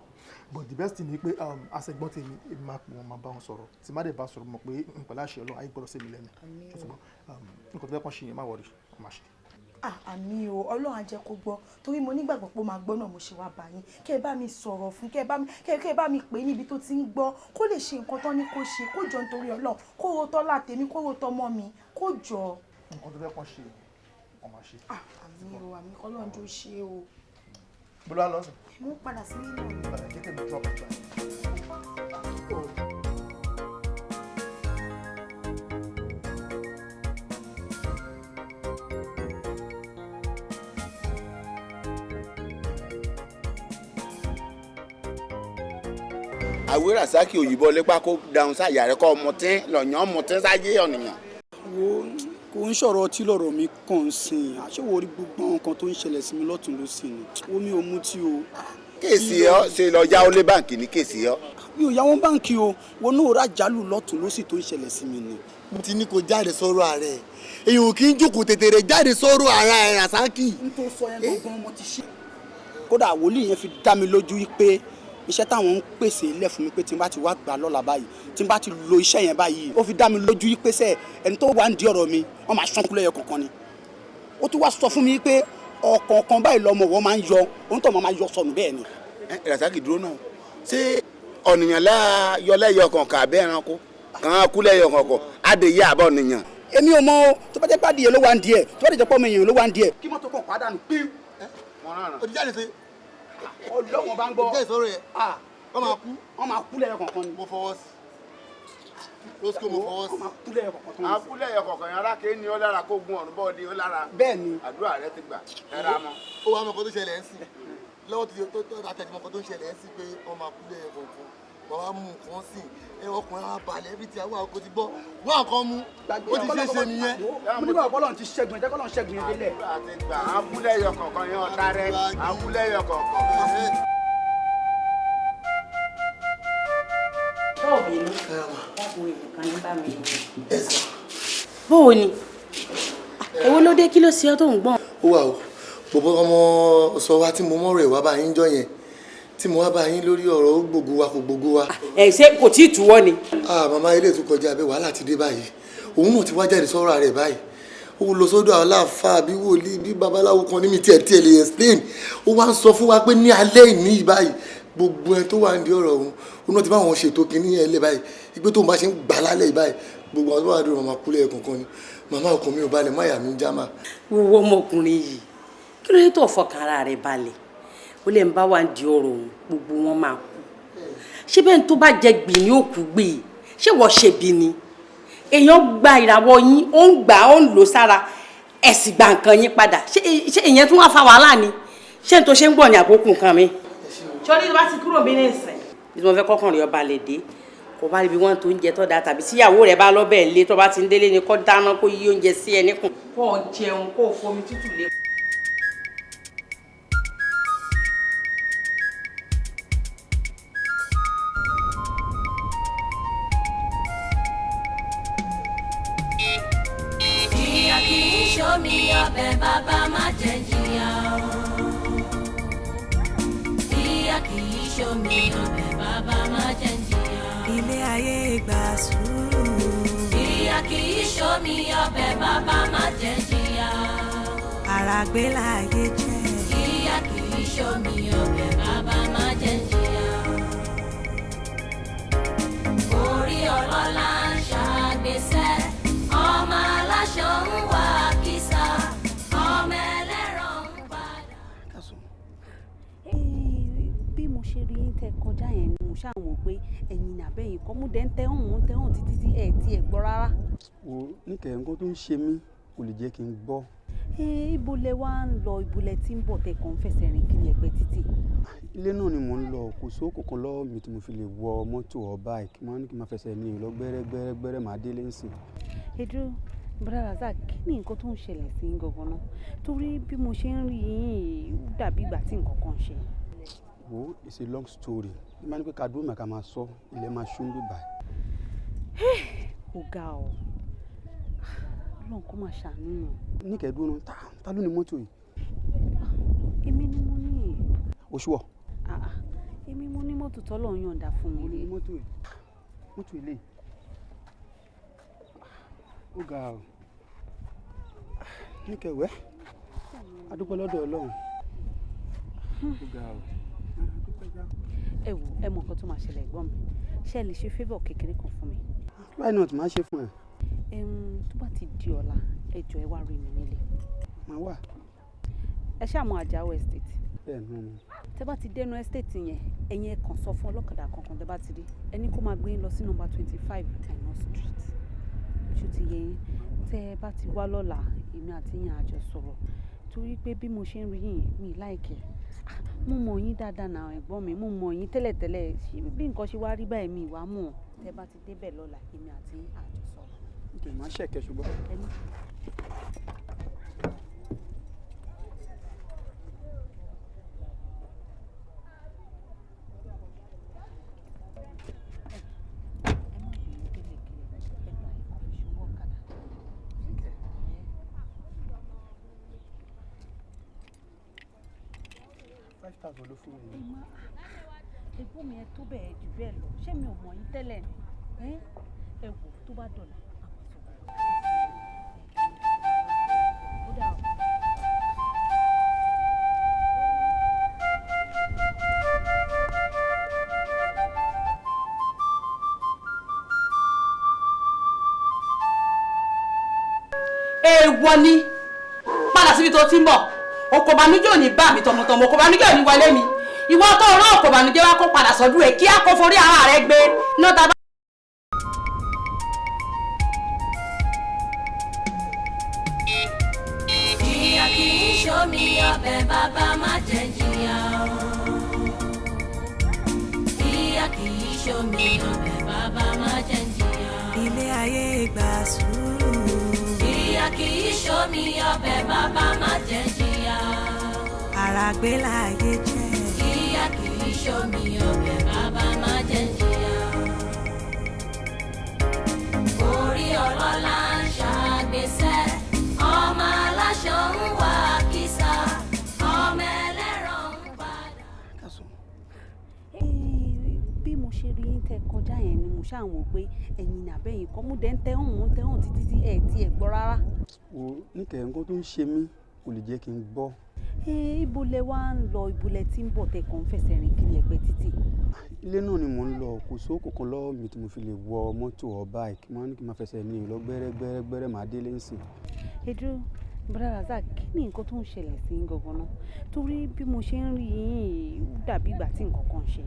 but the best thing ni pé àṣẹgbọ́n tèmi èmi máa pè wọ́n máa bá wọn sọ̀rọ̀ tí má dẹ̀ bá sọ̀rọ̀ mọ̀ pé pẹ̀lú àṣẹ Ọlọ́run ayé gbọ́dọ̀ sí mi lẹ́nu nǹkan tó fẹ́ kàn ṣe yẹn má wọrí má ṣe. àmì o Ọlọ́run á jẹ́ kó gbọ́ torí mo nígbàgbọ́ pé ó máa gbọ́ náà mo ṣe wá bá yín kẹ́ ẹ bá mi sọ̀rọ̀ fún kẹ́ ẹ bá mi pè é níbi tó ti ń gbọ́ kó lè ṣe nǹkan tán ní kó ṣe kó jọ nítorí Ọlọ́run kó ro tọ́lá tèmi kó ro tọmọ mi kó jọ. nǹkan tó fẹ́ kàn ṣe wọ́n máa ṣe. àmì o àmì Ọlọ́run tó ṣe o. bọ́lá lọ́sìn. mo padà sí nínú mi. jẹ́ kí n drop it back. àwé Rasaki òyìnbó lépa kó dáhùn sáyà rẹ kọ́ ọmọ tí lọ́yàn ọmọ tí sáyé ọ̀nìyàn. wo kò ń sọ̀rọ̀ ọtí lọ́rọ̀ mi kàn sí i àṣewò orí gbogbo àwọn nǹkan tó ń ṣẹlẹ̀ sí mi lọ́tún lósì ni omi ò mú tí o. kéèsì ọ ṣe lọ yáwó lé báǹkì ní kéèsì ọ. mi ò yáwó báǹkì o wọn náà rà jálù lọ́tún lósì tó ń ṣẹlẹ̀ sí mi ni. mo ti ní kó jáde sọ̀rọ̀ ààrẹ èyàn ò kí ń jókòó tètèrè jáde sọ̀rọ̀ ara ẹ̀ Rasaki. n tó sọ yẹn gbọ́ngàn mo ti ṣe. kódà wòlíì yẹn fi dá mi lójú pé iṣẹ́ táwọn ń pèsè ilẹ̀ fún mi pé tí n bá ti wá gbà lọ́la báyìí tí n bá ti lo iṣẹ́ yẹn báyìí ó fi dá mi lójú pé sẹ́ ẹni tó wà ń di ọ̀rọ̀ mi wọ́n máa ṣán kúlẹ̀ yọ kọ̀ọ̀kan ni ó tún wá sọ fún mi pé ọ̀kọ̀ọ̀kan báyìí lọ́mọ wọ́n máa ń yọ òun tó máa yọ sọnù bẹ́ẹ̀ ni. Rasaki dúró náà ṣé ọ̀nìyàn yọlẹ́yọ kọ̀ọ̀kan àbẹ́ ẹranko kàn án kúlẹ̀ yọ kọ̀ọ̀kan adèyẹ àbọ̀ ọ̀nìyàn. èmi ò mọ o tó bá jẹ́ pé adìyẹ ló wà ń di ẹ̀ tó bá jẹ́ pé ọmọ èèyàn ló wà ń di ẹ̀. kí mọ́tò kan pàdánù pín. òdìjáde ṣe ọlọ́wọ́n bá ń gbọ́ òdìjáde sọ̀rọ̀ yẹn wọ́n máa kú lẹ́yọ kọ̀ọ̀kan ni. mo fọwọ́ sí Roscoe mo fọwọ́ sí. wọ́n máa kú lẹ́yọ kọ̀ọ̀kan ni. àkúlẹ̀ yọ kọ̀ọ̀kan yẹn alákè ní ó lára kó gun ọ̀rùn bọ́ọ̀dì ó lára. bẹ́ẹ̀ ni àdúrà rẹ ti gbà ẹ̀rọ àmọ́. ó wàá mọ̀ kó tó ṣẹlẹ̀ ń sìn lọ́wọ́ tó àtẹ̀jùmọ̀ kó tó ṣẹlẹ̀ ń sìn pé wọ́n máa kú lẹ́yìn kọ̀ọ̀kan bàbá mú nǹkan sìn ọkùnrin á balẹ̀ ẹbí tí àwọn àkókò ti gbọ́ wọ́n àkọ́ mú ó ti ṣe é ṣe nìyẹn. mo ní bàbá Ọlọ́run ti ṣẹ́gun ẹ̀jẹ̀ kọ́lọ́run ṣẹ́gun yẹn délẹ̀. àkúlẹ̀ yọ kọ̀ọ̀kan yẹn ọ̀tá rẹ àkúlẹ̀ yọ kọ̀ọ̀kan. bọ́ọ̀bì ni ọkùnrin nìkan ní bá mi. bóò ni èwo ló dé kí ló ṣe ọ́ tó ń gbọ́n. ó wà o bọ̀bọ̀ ọmọ sọ wa tí mo mọ̀ rẹ̀ wá bá yín jọ yẹn tí mo wá bá yín lórí ọ̀rọ̀ ó gbogbo wa kò gbogbo wa. ẹ ṣe kò tí ì túwọ́ ni. màmá ilé tó kọjá abẹ́ wàhálà ti dé báyìí òun náà ti wá jáde sọ́ra rẹ̀ báyìí ó lọ sọ́dọ̀ aláàfáà bí wòlíì bí babaláwo kan ní mi tiẹ̀ lè explain ó wá ń sọ fún wa pé ní alẹ́ ìní báyìí gbogbo ẹ tó wà ń di ọ̀rọ̀ òun ó náà ti bá wọn ṣètò kínní ẹ lé báyìí ìgbé tó ń bá ṣe ń gbà lálẹ́ báyìí gbogbo àwọn tó wà dúró màmá kúlẹ̀ kankan ni màmá ọkàn mi ò balẹ̀ máyà mi já mà. wo ọmọkùnrin yìí kí ló dé tó fọkàn ara rẹ̀ balẹ̀ ó lè ń bá wa di ọ̀rọ̀ òun gbogbo wọn máa kú ṣé bẹ́ẹ̀ tó bá jẹ gbìn ní òkú gbé e ṣé wọ́n ṣe bí ni èèyàn gba ìràwọ̀ yín ó ń gbà ó ń lò sára ẹ̀sìn gba nǹkan yín padà ṣé ìyẹn tún wá fa wàhálà ni ṣé n tó ṣe ń gbọ̀ ní àkókò nǹkan mi. sọ́ni tó bá ti kúrò bí ní ìsìn bí wọ́n fẹ́ kọ́kàn rẹ̀ ọba lè dé kò bá rí bí wọ́n tó oúnjẹ tó dáa tàbí tíyàwó rẹ̀ bá lọ́bẹ̀ lé tó bá ti ń délé ni kó dáná kó yí oúnjẹ sí ẹ níkùn. kó o jẹun kó o fomi tútù lé. ìyá kì í ṣomi ọbẹ̀ bàbá má jẹ́ jìyà o. ìyá kì í ṣomi ọbẹ̀ bàbá má jẹ́ jìyà. ilé ayé gbà sùúrù. ìyá kì í ṣomi ọbẹ̀ bàbá má jẹ́ jìyà. àràgbé láàyè jẹ́. ìyá kì í ṣomi ọbẹ̀ bàbá má jẹ́ jìyà. orí ọlọ́lá ń ṣàgbéṣẹ́ ọmọ aláṣọ ń wá kìsà ọmọ ẹlẹ́rọ ń padà. bí mo ṣe rí yín tẹ kọjá yẹn ni mo ṣàwọn pé ẹ̀yin ní abẹ́yìn kọ́ mú dẹ́ ń tẹ́hùn títí tí ẹ̀ tí ẹ̀ gbọ́ rárá. wo níkẹyìn nǹkan tó ń ṣe mí kò lè jẹ́ kí n gbọ́. ibo lẹ wá ń lọ ibo lẹ tí ń bọ̀ tẹ kàn ń fẹsẹ̀ rìn kiri ẹ̀gbẹ́ títì. ilé náà ni mò ń lọ kò sóko kan lọ́wọ́ mi tí mo fi lè wọ mọ́tò or bike mo ní kí n máa fẹsẹ̀ ní ìlọ gbẹ́rẹ́gbẹ́rẹ́ máa délé ń sìn. Edu brother Razak kí ni nǹkan tó ń ṣẹlẹ̀ sí gangan náà torí bí mo ṣe ń rí yín ó dàbí ìgbà tí nǹkan kan ṣe. wo it's a long story ní máa ní pé ká dúró màkà máa sọ ilẹ̀ máa ṣú ń bí báyìí. ó ga ọ Ọlọ́run kó máa ṣàánú yàn. níkẹ́dúró ta ló ní mọ́tò yìí. èmi ni mo ní. oṣù wọ̀. èmi mo ní mọ́tò tọ́lọ̀ ń yọ̀ǹda fún mi. mo ní mọ́tò yìí mọ́tò ilé yìí. ó ga ọ níkẹwẹ́ adúpẹ́ lọ́dọ̀ Ọlọ́run ó ga ọ. ẹ wò ẹ mọ nǹkan tó máa ṣẹlẹ̀ ẹ̀gbọ́n mi ṣé ẹ lè ṣe favour kékeré kan fún mi. why not máa ṣe fún ẹ. tó bá ti di ọ̀la ẹ jọ̀ọ́ ẹ wá rí mi nílé. máa wà. ẹ ṣáà mọ Àjàó estate. bẹ́ẹ̀ ni mo. tẹ bá ti dẹnu estate yẹn ẹ̀yin ẹ kàn sọ fún ọlọ́kadà kankan tẹ bá ti rí ẹni kó máa gbé yín lọ sí nọ́mbà 25 Àìná street ṣó ti yẹ yín tẹ ẹ bá ti wá lọ́la èmi àti yín àjọ sọ̀rọ̀ torí pé bí mo ṣe ń rí yín mi láìkẹ́ mo mọ̀ yín dáadáa náà ẹ̀gbọ́n mi mo mọ̀ yín tẹ́lẹ̀tẹ́lẹ̀ bí nǹkan ṣe wá rí báyìí mi ìwà mọ̀ tẹ bá ti débẹ̀ lọ́la èmi àti yín àjọ sọ̀rọ̀. ok Okay, má ṣẹ̀kẹ́ ṣùgbọ́n. ló fún mi. ẹ̀gbọ́n mi ẹ tó bẹ́ẹ̀ jù bẹ́ẹ̀ lọ ṣé mi ò mọ̀ yín tẹ́lẹ̀ ni ẹ wò tó bá dọ̀là àwọn sọ̀rọ̀ ó dà o. èèwọ̀ ni padà síbi tó ti ń bọ̀ ọkọ̀ ìbànújẹ́ ò ní bá mi tọmọtọmọ ọkọ̀ ìbànújẹ́ ò ní wọlé mi ìwọ tó rán ọkọ̀ ìbànújẹ́ wá kó padà sọ́dún ẹ̀ kí á kó forí ara rẹ̀ gbé náà tá a bá. ìyá kì í ṣomi ọbẹ̀ bàbá má jẹ́ jìyà o. ìyá kì í ṣomi ọbẹ̀ bàbá má jẹ́ jìyà o. ilé ayé gbà sùúrù. ìyá kì í ṣomi ọbẹ̀ bàbá má jẹ́ jìyà o. àràgbé láyé jẹ́. ìyá kì í ṣomi ọbẹ̀ bàbá má jẹ́ jìyà o. orí ọlọ́lá ń ṣàgbéṣẹ́ ọmọ aláṣọ ń wá kìsà ọmọ ẹlẹ́rọ ń padà. bí mo ṣe rí yín tẹ kọjá yẹn ni mo ṣáà wò pé ẹ̀yin nàbẹ́yìn kọ́ mú dẹ́ ń tẹ́hùn títí tí ẹ̀ tí ẹ̀ gbọ́ rárá. wo níkẹ́ nǹkan tó ń ṣe mí kò lè jẹ́ kí n gbọ́. ibo lẹ wá ń lọ ibo lẹ tí ń bọ̀ tẹ kàn ń fẹsẹ̀ rìn kiri ẹ̀gbẹ́ títì. ilé náà ni mò ń lọ kò sóko kan lọ́wọ́ mi tí mo fi lè wọ mọ́tò or bike máa ní kí n máa fẹsẹ̀ ní ìlọ gbẹ́rẹ́gbẹ́rẹ́ máa délé ń sìn. Edu brother Razak kí ni nǹkan tó ń ṣẹlẹ̀ sí gangan náà torí bí mo ṣe ń rí yín ó dàbí ìgbà tí nǹkan kan ṣe.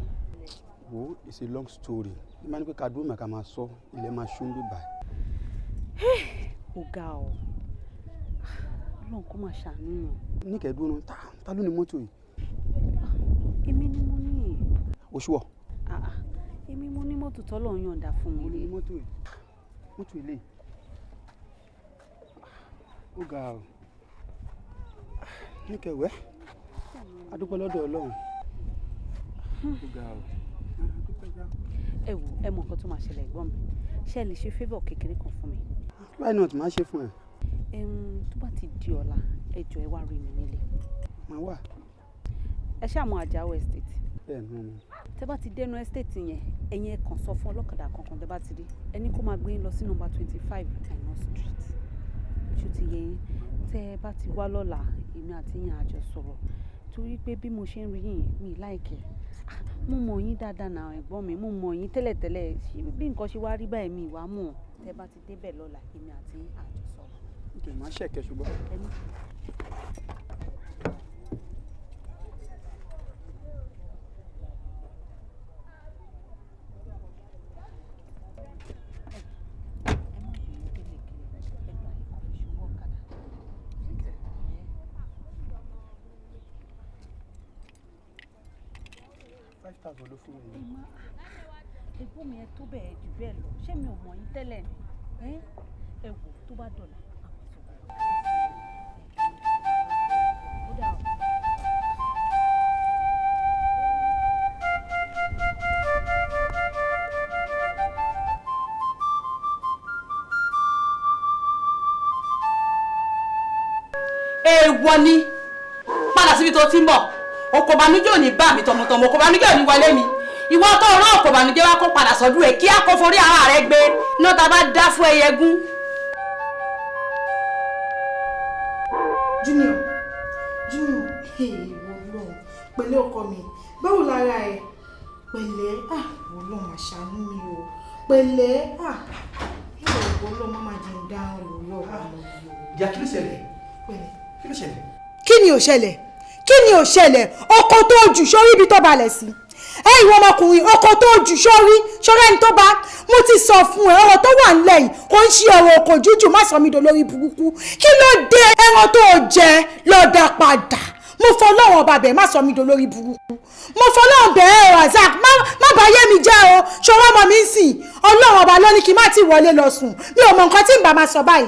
wo it's a long story ní máa ní pé ká dúró màkà máa sọ ilẹ̀ máa ṣú bí báyìí. ó ga ọ Ọlọ́run kó máa ṣàánú yàn. níkẹ́ dúró náà ta ló ní mọ́tò yìí. èmi ni mo ní. oṣù wọ̀. èmi mo ní mọ́tò tọ́lọ̀ ń yọ̀ǹda fún mi. mo ní mọ́tò yìí mọ́tò ilé ó ga ọ níkẹ́ wẹ́ adúpẹ́ lọ́dọ̀ Ọlọ́run ó ga ọ. ẹ wò ẹ mọ nǹkan tó máa ṣẹlẹ̀ ẹ̀gbọ́n mi ṣé ẹ lè ṣe favour kékeré kan fún mi. why not máa ṣe fún ẹ. tó bá ti di ọ̀la ẹ jọ̀ọ́ ẹ wá rí mi nílé. máa wà. ẹ ṣáà mọ Àjàó estate. bẹ́ẹ̀ ni mo. tẹ bá ti dénú estate yẹn ẹ̀yin ẹ kàn sọ fún ọlọ́kadà kankan tẹ bá ti rí ẹni kó máa gbé yín lọ sí nọ́mbà 25 Aina street ṣó ti yẹ yín tẹ bá ti wá lọ́la èmi àti yín àjọ sọ̀rọ̀ torí pé bí mo ṣe ń rí yín mi láìkẹ́ mo mọ̀ yín dáadáa náà ẹ̀gbọ́n mi mo mọ̀ yín tẹ́lẹ̀tẹ́lẹ̀ bí nǹkan ṣe wá rí báyìí mi ìwà mọ̀ tẹ bá ti débẹ̀ lọ́la èmi àti yín àjọ sọ̀rọ̀. nítorí máa ṣẹ̀kẹ́ ṣùgbọ́n. ló fún mi. ẹ̀gbọ́n mi ẹ tó bẹ́ẹ̀ jù bẹ́ẹ̀ lọ ṣé mi ò mọ̀ yín tẹ́lẹ̀ ni ẹ wò tó bá dọ̀là àwọn sọ̀rọ̀ ó dà o. èèwọ̀ ni padà síbi tó ti ń bọ̀ ọkọ̀ ìbànújẹ́ ò ní bá mi tọmọtọmọ ọkọ̀ ìbànújẹ́ ò ní wọlé mi ìwọ tó rán ọkọ̀ ìbànújẹ́ wá kó padà sọ́dún ẹ̀ kí á kó forí ara rẹ̀ gbé náà tá a bá dá fún ẹyẹ gún. Junior ìwọ lọ pẹ̀lẹ́ ọkọ mi báwo lára ẹ pẹ̀lẹ́ ìwọ lọ mà ṣàánú mi o pẹ̀lẹ́ ìwọ lọ má má jẹun dáhùn lórí ọkọ mi. ìyá kí ló ṣẹlẹ̀ kí ló ṣẹlẹ̀. kí ni ò ṣẹlẹ̀ ọkọ tó jù sórí ibi tó balẹ̀ sí ìwọ ọmọkùnrin ọkọ tó jù sórí ẹni tó bá mo ti sọ fún ẹ ọ̀rọ̀ tó wà nílẹ̀ yìí kò ń ṣe ọ̀rọ̀ òkò jújù má sọ mi dò lórí burúkú kí ló dé ẹran tó jẹ lọ́dà padà mo fọlọ́run ọba bẹ́ẹ̀ má sọ mi dolórí burúkú mo fọlọ́run bẹ́ẹ̀ Razak má bá yé mi jẹ́ o ṣọwọ́ ọmọ mi ń sìn ọlọ́run ọba ló ní kí n má ti wọlé lọ sùn mi ò mọ nǹkan tí n bá máa sọ báyìí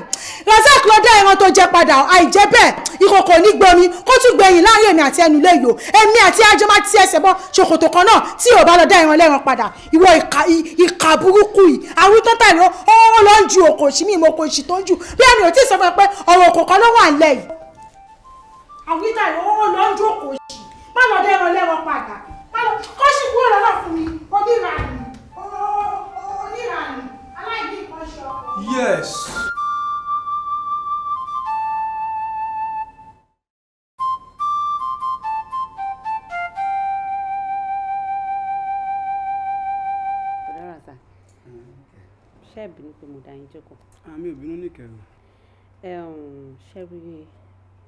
Razak ló dá ẹran tó jẹ padà àìjẹ́ bẹ́ẹ̀ ìkòkò ní gbomi kó tún gbẹ̀yìn láàrin èmi àti ẹnu léyò èmi àti ajọ́ má ti ẹsẹ̀ bọ́ ṣòkòtò kan náà tí ò bá lọ dá ẹran lẹ́ran padà ìwọ ìkà burúkú yìí àwọn tó tà ló ó lọ ń ju òkòṣì mi ìmọ̀ òkòṣì tó ń jù bí ẹni ò tí ì sọ fún ẹ pé ọ̀rọ̀ òkò kan ló wà ń lẹ̀ yìí àwọn ìtàn ó lọ ń ju òkòṣì má lọ dá ẹran lẹ́ran padà kó sì kúrò lọ́nà fún mi oníranì aláìní nǹkan ṣe ọkọ. Yes. ṣé ẹ bínú pé mo dá yín jókòó. àmì ò bínú nìkẹrù. ṣé rí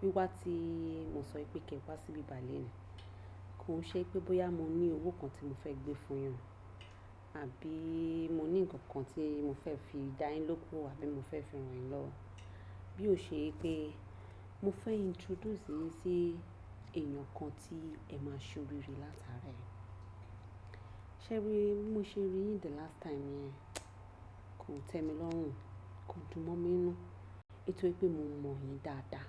wíwá tí mo sọ pé kẹ́ wá síbi balẹ̀ ni kò ń ṣe pé bóyá mo ní owó kan tí mo fẹ́ gbé fún yín àbí mo ní nǹkan kan tí mo fẹ́ fi dá yín lóko àbí mo fẹ́ fi ràn yín lọ́wọ́ bí ó ṣe pé mo fẹ́ introduce yín sí èèyàn kan tí ẹ máa ṣoríire látara ẹ̀. ṣé rí mo ṣe rí yín the last time yẹn kò tẹ́ mi lọ́rùn kò dùn mọ́ mi nínú nítorí pé mo mọ̀ yín dáadáa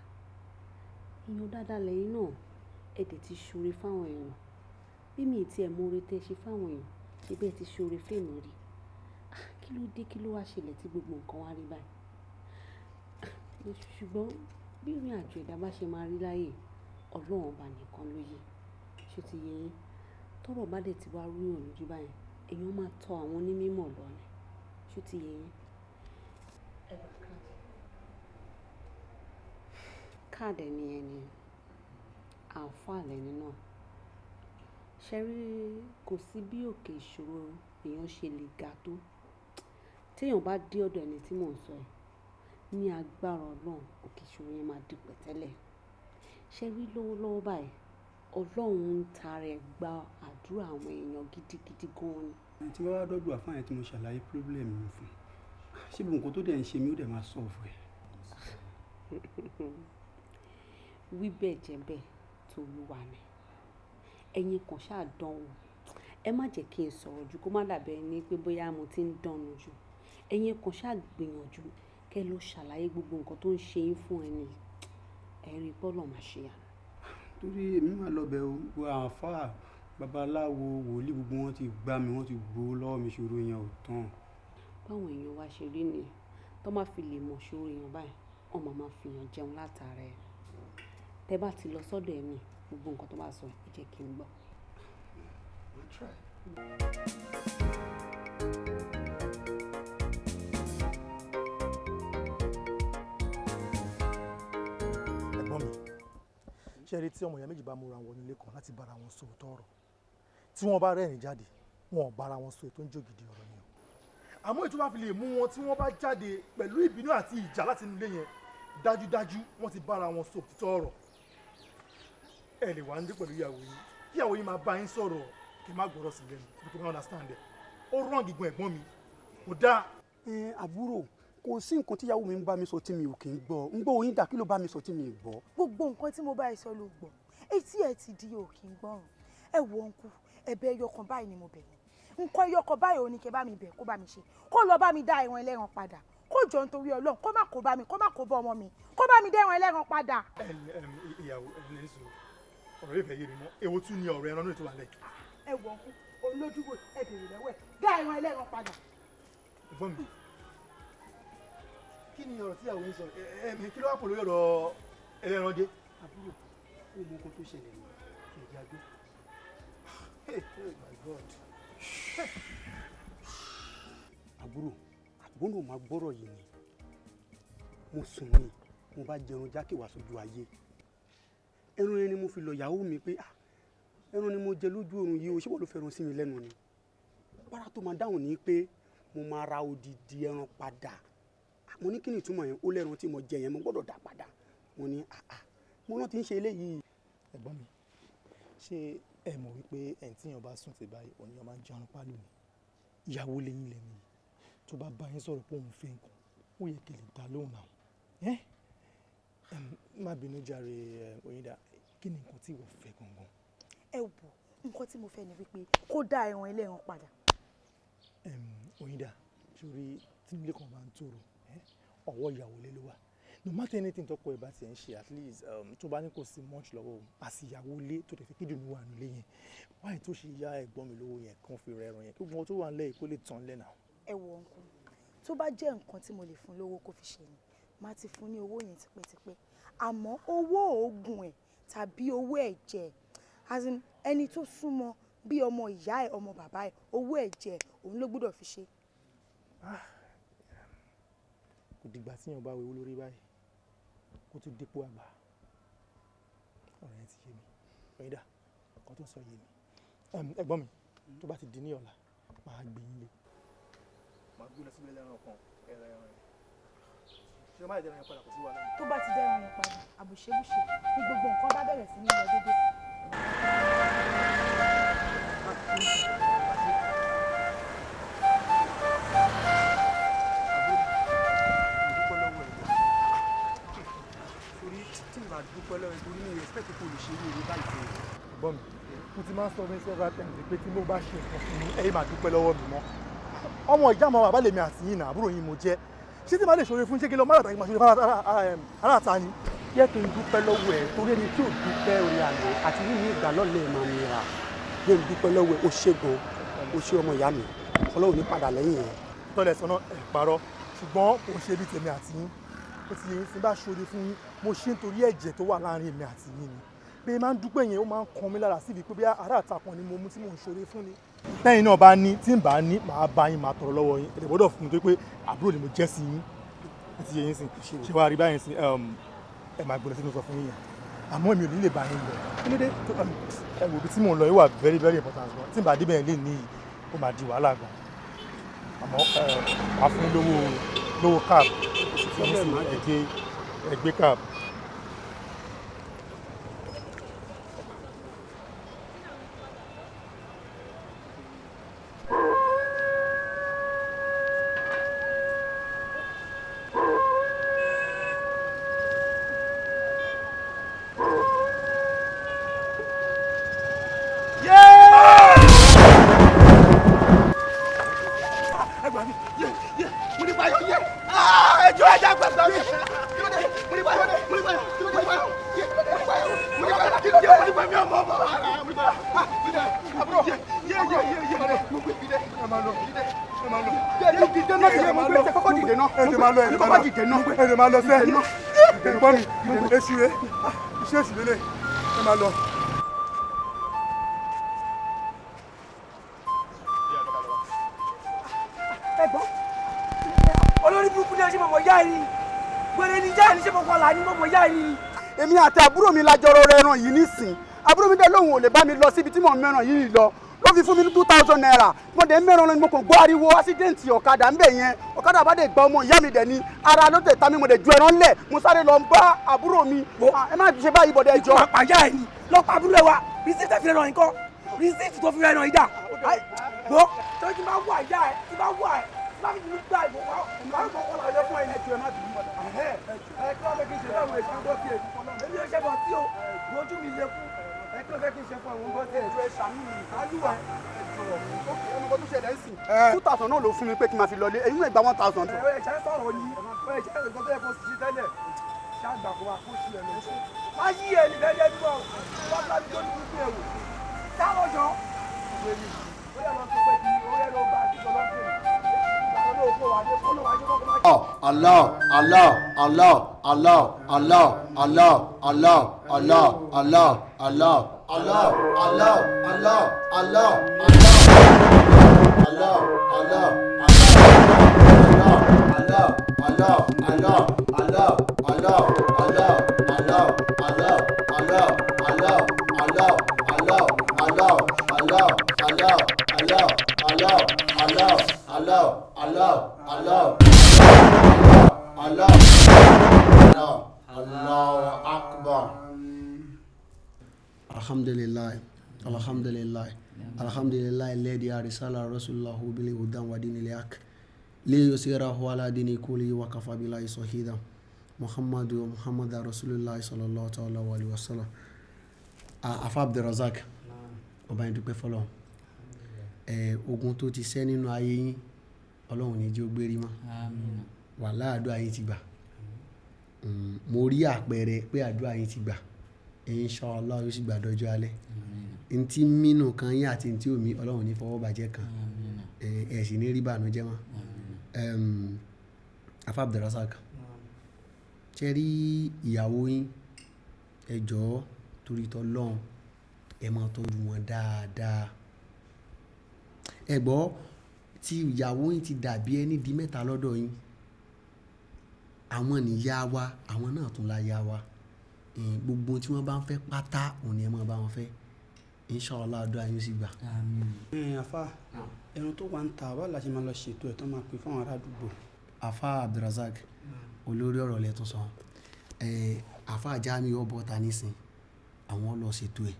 èèyàn dáadáa lẹ́yìn náà ẹ dẹ̀ ti ṣoore fáwọn èèyàn bí mi ti ẹ̀ mórí tẹ́ ṣe fáwọn èèyàn ṣe bẹ́ẹ̀ ti ṣoore fèmí rí kí ló dé kí ló wá ṣẹlẹ̀ tí gbogbo nǹkan wá rí báyìí ṣùgbọ́n bí ìrìn àjò ẹ̀dá bá ṣe máa rí láyè ọlọ́run ọba nìkan ló yé ṣé ti yé yín tọ́rọ̀ bá dẹ̀ ti wá rúyàn lójú báyìí èèyàn máa tọ àwọn onímọ̀ lọ ni ṣé ti yé yín. káàdì ẹni ẹni àǹfààní ẹni náà ṣe rí kò sí bí òkè ìṣòro èèyàn ṣe lè ga tó téèyàn bá dé ọ̀dọ̀ ẹni tí mò ń sọ yìí ní agbára ọlọ́run òkè ìṣòro yẹn máa di pẹ̀tẹ́lẹ̀ ṣe rí lọ́wọ́lọ́wọ́ báyìí ọlọ́run ń tara ẹ̀ gba àdúrà àwọn èèyàn gidigidi gan-an ni. tí wọ́n wá dọ́dọ̀ àfáàyàn tí mo ṣàlàyé problem mi fún ṣé bí nǹkan tó dẹ̀ ń ṣe mí ó dẹ̀ máa sọ̀fù ẹ̀. wí bẹ́ẹ̀ jẹ́ bẹ́ẹ̀ tó lúwa ni ẹ̀yin kan ṣáà dánwò ẹ má jẹ́ kí n sọ̀rọ̀ jù kó má dàbí ẹni pé bóyá mo ti ń dánnu jù ẹ̀yin kan ṣáà gbìyànjú kẹ́ ló ṣàlàyé gbogbo nǹkan tó ń ṣe yín fún ẹni ẹ̀rí bọ́lọ̀ máa ṣe yà. torí èmi máa lọ bẹ̀ wo àáfàá babaláwo wòlíì gbogbo wọn ti gbá mi wọn ti gbowó lọ́wọ́ mi ṣòro yẹn ò tán. báwọn èèyàn wá ṣe rí nìyẹn tó má fi lè mọ̀ ṣòro yẹn báyìí wọn máa fi yàn jẹun látara ẹ̀ tẹ́ bá ti lọ sọ́dọ̀ ẹ̀mí gbogbo nǹkan tó bá sọ ẹ jẹ́ kí n gbọ́. ẹ̀gbọ́n mi ṣe rí tí ọmọ ìyá méjì bá múra wọn nílé kan láti bára wọn sọ òótọ́ ọ̀rọ̀ tí wọ́n bá rẹ́rìn jáde wọn ò bára wọn sọ ètò ń jògìdì ọ̀rọ̀ ni o. àmọ́ ètò bá fi lè mú wọn tí wọ́n bá jáde pẹ̀lú ìbínú àti ìjà láti nílé yẹn dájúdájú wọ́n ti bára wọn sọ òtítọ́ ọ̀rọ̀. ẹ lè wá ń dé pẹ̀lú ìyàwó yín kí ìyàwó yín máa bá yín sọ̀rọ̀ kí ẹ má gbọ́rọ̀ sí lẹ́nu bí kò máa understand ẹ̀ ó rán gígùn ẹ̀gbọ́n mi kò dáa. àbúrò kò sí nǹkan tíyàwó mi ń bá mi sọ tí mi ò kì í gbọ́ ń gbọ́ oyin dà kí ló bá mi sọ tí mi ò gbọ́. gbogbo nǹkan tí mo bá ẹ sọ ló gbọ́ etí ẹ ti di òkè ń gbọ́ràn ẹ wo ọ̀nkú ẹ̀bẹ̀ ẹyọkan báyìí ni mo bẹ̀ ní nǹkan ẹyọkan báyìí ò ní kẹ́ bá mi bẹ̀ kó bá mi ṣe kó lọ bá mi dá ẹran ẹlẹ́ran padà kó jọ nítorí Ọlọ́run kó má kó bá mi kó má kó bá ọmọ mi kó bá mi dá ẹran ẹlẹ́ran padà. ìyàwó ẹni sọ ọ̀rọ̀ yìí fẹ́ yé mi mọ́ èwo tún ni ọ̀rọ̀ ẹran náà tó wà lẹ̀. ẹ wo ọ̀nkú olójúwò ẹ bèrè lọ́wọ́ ẹ dá ẹran ẹlẹ́ran padà. ìfọ́n mi kí ni ọ̀rọ̀ tí ìyàwó yín sọ kí ló wà pọ̀ lórí ọ̀rọ̀ ẹlẹ́ran dé. àbúrò ó mọ nǹkan tó ṣẹlẹ̀ ní ìjà gbé. Oh my God. àbúrò àbúrò náà máa gbọ́rọ̀ yìí ni mo sùn ní mo bá jẹun jákè wá sójú ayé ẹran yẹn ni mo fi lọ ìyàwó mi pé ẹran ni mo jẹ lójú oorun yìí o ṣé wọ́n ló fẹ́ràn sí mi lẹ́nu ni bára tó máa dáhùn ní pé mo máa ra odidi ẹran padà mo ní kí ni ìtumọ̀ yẹn ó lẹ́ran tí mo jẹ yẹn mo gbọ́dọ̀ dá padà mo ní mo náà ti ń ṣe eléyìí. ẹ̀gbọ́n mi ṣé ẹ mọ̀ wípé ẹ̀ǹ tíyàn bá sùn ti báyìí òníyàn máa ń jarun pálù ni ìyàwó lẹ́yìn lẹ́nu yìí tó bá bá yín sọ̀rọ̀ pé òun fẹ́ nǹkan ó yẹ kí lè dá lóhùn náà má bínú jàre Oyinda kí ni nǹkan tí ìwọ fẹ́ gangan. ẹ wò nǹkan tí mo fẹ́ ni wípé kó dá ẹran ẹlẹ́ran padà. Oyinda sórí tí nílé kan bá ń tòrò ọwọ́ ìyàwó lé ló wà no matter anything tọ́kọ ẹ̀ bá ti ẹ̀ ń ṣe at least tó bá ní kò sí much lọ́wọ́ àti ìyàwó lé tó tẹ̀ fi kíjù mi wà nílé yẹn wáyé tó ṣe yá ẹ̀gbọ́n mi lówó yẹn kàn fi rẹ̀ ẹran yẹn kí gbogbo tó wà nílẹ̀ kó lè tán lẹ́nà. ẹ wo nǹkan tó bá jẹ́ nǹkan tí mo lè fún lówó kó fi ṣe ni má ti fún ní owó yẹn tipẹ́tipẹ́ àmọ́ owó oògùn ẹ̀ tàbí owó ẹ̀jẹ̀ ẹni tó súnmọ́ bí ọmọ ìyá ẹ̀ ọmọ bàbá ẹ̀ owó ẹ̀jẹ̀ òun ló gbọ́dọ̀ fi ṣe. kò dìgbà tí èèyàn bá wéwó lórí báyìí kó tó dépò àgbà ọ̀rọ̀ yẹn ti yé mi Oyinda nǹkan tó ń sọ yé mi ẹ̀gbọ́n mi tó bá ti di ní ọ̀la máa gbé yín lé máa gbé lọ síbi ẹlẹ́ran kan ẹran yẹn ṣé o máa dẹ́ran yẹn padà kò sí wàhálà. tó bá ti dẹ́ran yẹn padà àbùṣebùṣe ní gbogbo nǹkan bá bẹ̀rẹ̀ sí ní lọ dédé. dúpẹ́ lọ́wọ́ ìtorí ní respect kò lè ṣe ní ìwé báyìí fún ẹ̀gbọ́n mi mo ti máa ń sọ fún several times pé tí mo bá ṣe nǹkan fún mi ẹ̀yin máa dúpẹ́ lọ́wọ́ mi mọ́ ọmọ ìjà máa wà bá lèmi àti yín náà àbúrò yín mo jẹ́ ṣé tí màá lè ṣòro fún ṣé kí lọ máa tàbí máa ṣòro fún aláàtà ni. jẹ́ kí n dúpẹ́ lọ́wọ́ ẹ̀ torí ẹni tí ò dúpẹ́ orí àlọ́ àti nínú ìgbà lọ́lẹ̀ máa nira jẹ́ n dúpẹ́ lọ́wọ́ ẹ̀ ó ṣe gan ó ṣe ọmọ ìyá mi Ọlọ́run ní padà lẹ́yìn ẹ̀. tọ́lẹ̀ sọ náà ẹ̀ parọ́ ṣùgbọ́n kò ṣe bí tèmi àti yín ó ti yẹn sí bá ṣòro fún yín mo ṣe nítorí ẹ̀jẹ̀ tó wà láàrin èmi àti yín ni bí máa ń dúpẹ́ yẹn ó máa ń kan mi lára síbi pé bí ará àtakùn ni mo mú tí mò ń ṣòro fún ni. lẹ́yìn náà bá ní tí n bá ní màá bá yín máa tọrọ lọ́wọ́ yín ẹ̀dẹ̀ gbọ́dọ̀ fún mi tó pé àbúrò ni mo jẹ́ sí yín ó ti yẹn sìn ṣé wàá rí báyìí sí ẹ máa gbọ́dọ̀ sínú sọ fún yín yẹn àmọ́ èmi ò ní lè bá yín lọ kí ló dé ẹ wò bí tí mò ń lọ yìí wà very very important gan tí n bá dé bẹ́ẹ̀ lè ní ó máa di wàhálà gan àmọ́ wàá fún lówó cab ẹgbẹ́ cab. máa lọ sẹ́ ẹ̀gbọ́n mi èṣù rẹ̀ iṣẹ́ èṣù lélẹ̀ ẹ máa lọ. ẹ̀gbọ́n olórí burúkú ni ọṣẹ mọ̀mọ́ yá yìí gbèrè ní jáà ní ṣe mọ̀mọ́ là ní mọ̀mọ́ yá yìí. èmi àti àbúrò mi lájọrọ ẹran yìí nísìn àbúrò mi dé lóhùn ò lè bá mi lọ síbi tí mò ń mẹ́ràn yìí lọ ló fi fún mi ní 2000 naira mo dẹ̀ ń mẹ́ràn lọ́ni mo kò gbọ́ ariwo ásídẹ́ǹtì ọ̀kadà ńbẹ̀ yẹn ọ̀kadà bá dẹ̀ gba ọmọ ìyá mi dẹ̀ ni ara ló tẹ̀ ta mi mo dẹ̀ ju ẹran lẹ̀ mo sáré lọ bá àbúrò mi ẹ má ṣe báyìí bọ̀dẹ̀ ẹjọ́. ìkọ́ àpàjá ẹ̀ ni lọ́pàá àbúrò wa rìsíìtì tó fi rẹ̀ nǹkan rìsíìtì tó fi rẹ̀ nǹkan ìdá gbọ́ tó ti máa wà ìdá ẹ̀ ti máa wà ẹ̀ láti fi gbà ìbò wa máa ń kọ́kọ́ lọ fún ẹ̀ ẹ̀jọ̀ ẹ̀ má bìí mọ́ta. ẹ kí wọ́n fẹ́ kí n ṣe fún àwọn èèyàn bọ́ọ̀tì ẹ̀ èmi ò ṣe bọ̀ tí o ojú mi lè kú ẹ kí wọ́n fẹ́ kí n ṣe fún àwọn bọ́ọ̀tì ẹ̀ ẹ̀ ṣàmì àlùwà olùkọ́ tó ṣẹlẹ̀ ń sìn 2000 náà ló fún mi pé kí n máa fi lọlé èyí náà gba 1000. ẹ ṣe sọ̀rọ̀ yìí ẹ ṣe nǹkan tó yẹ kó ṣiṣẹ́ tẹ́lẹ̀ ṣáàgbà kó wa kó ṣí ẹ̀ lọ́sọ̀. má yí ẹ ní bẹ́ẹ̀ dúró wọ́n bá mi tó ní kúkú ẹ̀wò táwọn jọ. ó yẹ lọ sọ pé kí ó yẹ lọ bá àtijọ́ lọ́sẹ̀ Allah, Allah, Allah, Allah, Allah, Allah, Allah, Allah, Allah, Allah, Allah, Allah, Allah, Allah, Allah, Allah, Allahu Akbar. Alhamdulillah, alhamdulillah, alhamdulillah alladhi arsala rasulahu bil hudan wa dinil haq li yusirahu ala dini kulli wa kafa billahi shahida. Muhammadu Muhammad Rasulullah sallallahu ta'ala alaihi wasallam. Afa Abdulrazak ọba yín dúpẹ́ fọlọ́run ogun tó ti ṣẹ́ nínú ayé yín ọlọ́run ní jẹ́ ó gbérí mọ́ wàhálà àdúrà yín ti gbà mo rí àpẹẹrẹ pé àdúrà yín ti gbà inshallah yóò sì gbà dọjọ́ alẹ́ ntí mínú kan yín àti ntí omi ọlọ́run ní fọwọ́ bàjẹ́ kan ẹ̀ sì ní rí bànújẹ́ mọ́ Afa Abdulrazak ṣe rí ìyàwó yín ẹ jọ̀ọ́ torí t'Ọlọ́run ẹ máa tọ́jú wọn dáadáa ẹ gbọ́ tí ìyàwó yín ti dàbí ẹni di mẹ́ta lọ́dọ̀ yín àwọn nìyá wa àwọn náà tún la yá wa gbogbo tí wọ́n bá ń fẹ́ pátá òun ni ẹ máa bá wọn fẹ́ inshallah àdúrà yín sì gbà. Afa ẹran tó wà ń ta wà láti máa lọ ṣètò ẹ̀ tó máa pè fún àwọn ará àdúgbò. Afa Abdulrazak olórí ọ̀rọ̀ lẹ́tún sọ Afa Jami ọbọ̀ ta nísìn àwọn lọ ṣètò ẹ̀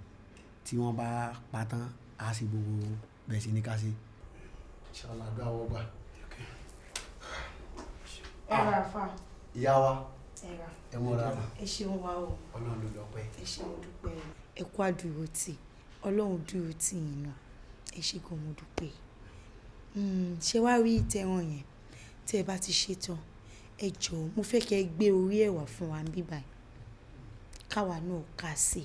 tí wọ́n bá patán á sì gbogbo bẹ́ẹ̀ sí ní ká ṣe. inshallah àdúrà wọ́n gbà. Ẹ̀rọ àfa. Ìyá wa ẹ mọ́ra ẹ ṣeun wa o ọlọ́run ló lọ́pẹ́. ẹ ṣeun dúpẹ́ o. ẹ kú àdúró tì ọlọ́run dúró tì yín náà ẹ ṣe kò mo dúpẹ́. ṣé wàá rí tẹran yẹn tẹ́ ẹ bá ti ṣe tán ẹ jọ̀ọ́ mo fẹ́ kẹ́ ẹ gbé orí ẹ̀ wá fún wa níbí báyìí káwa náà ká sè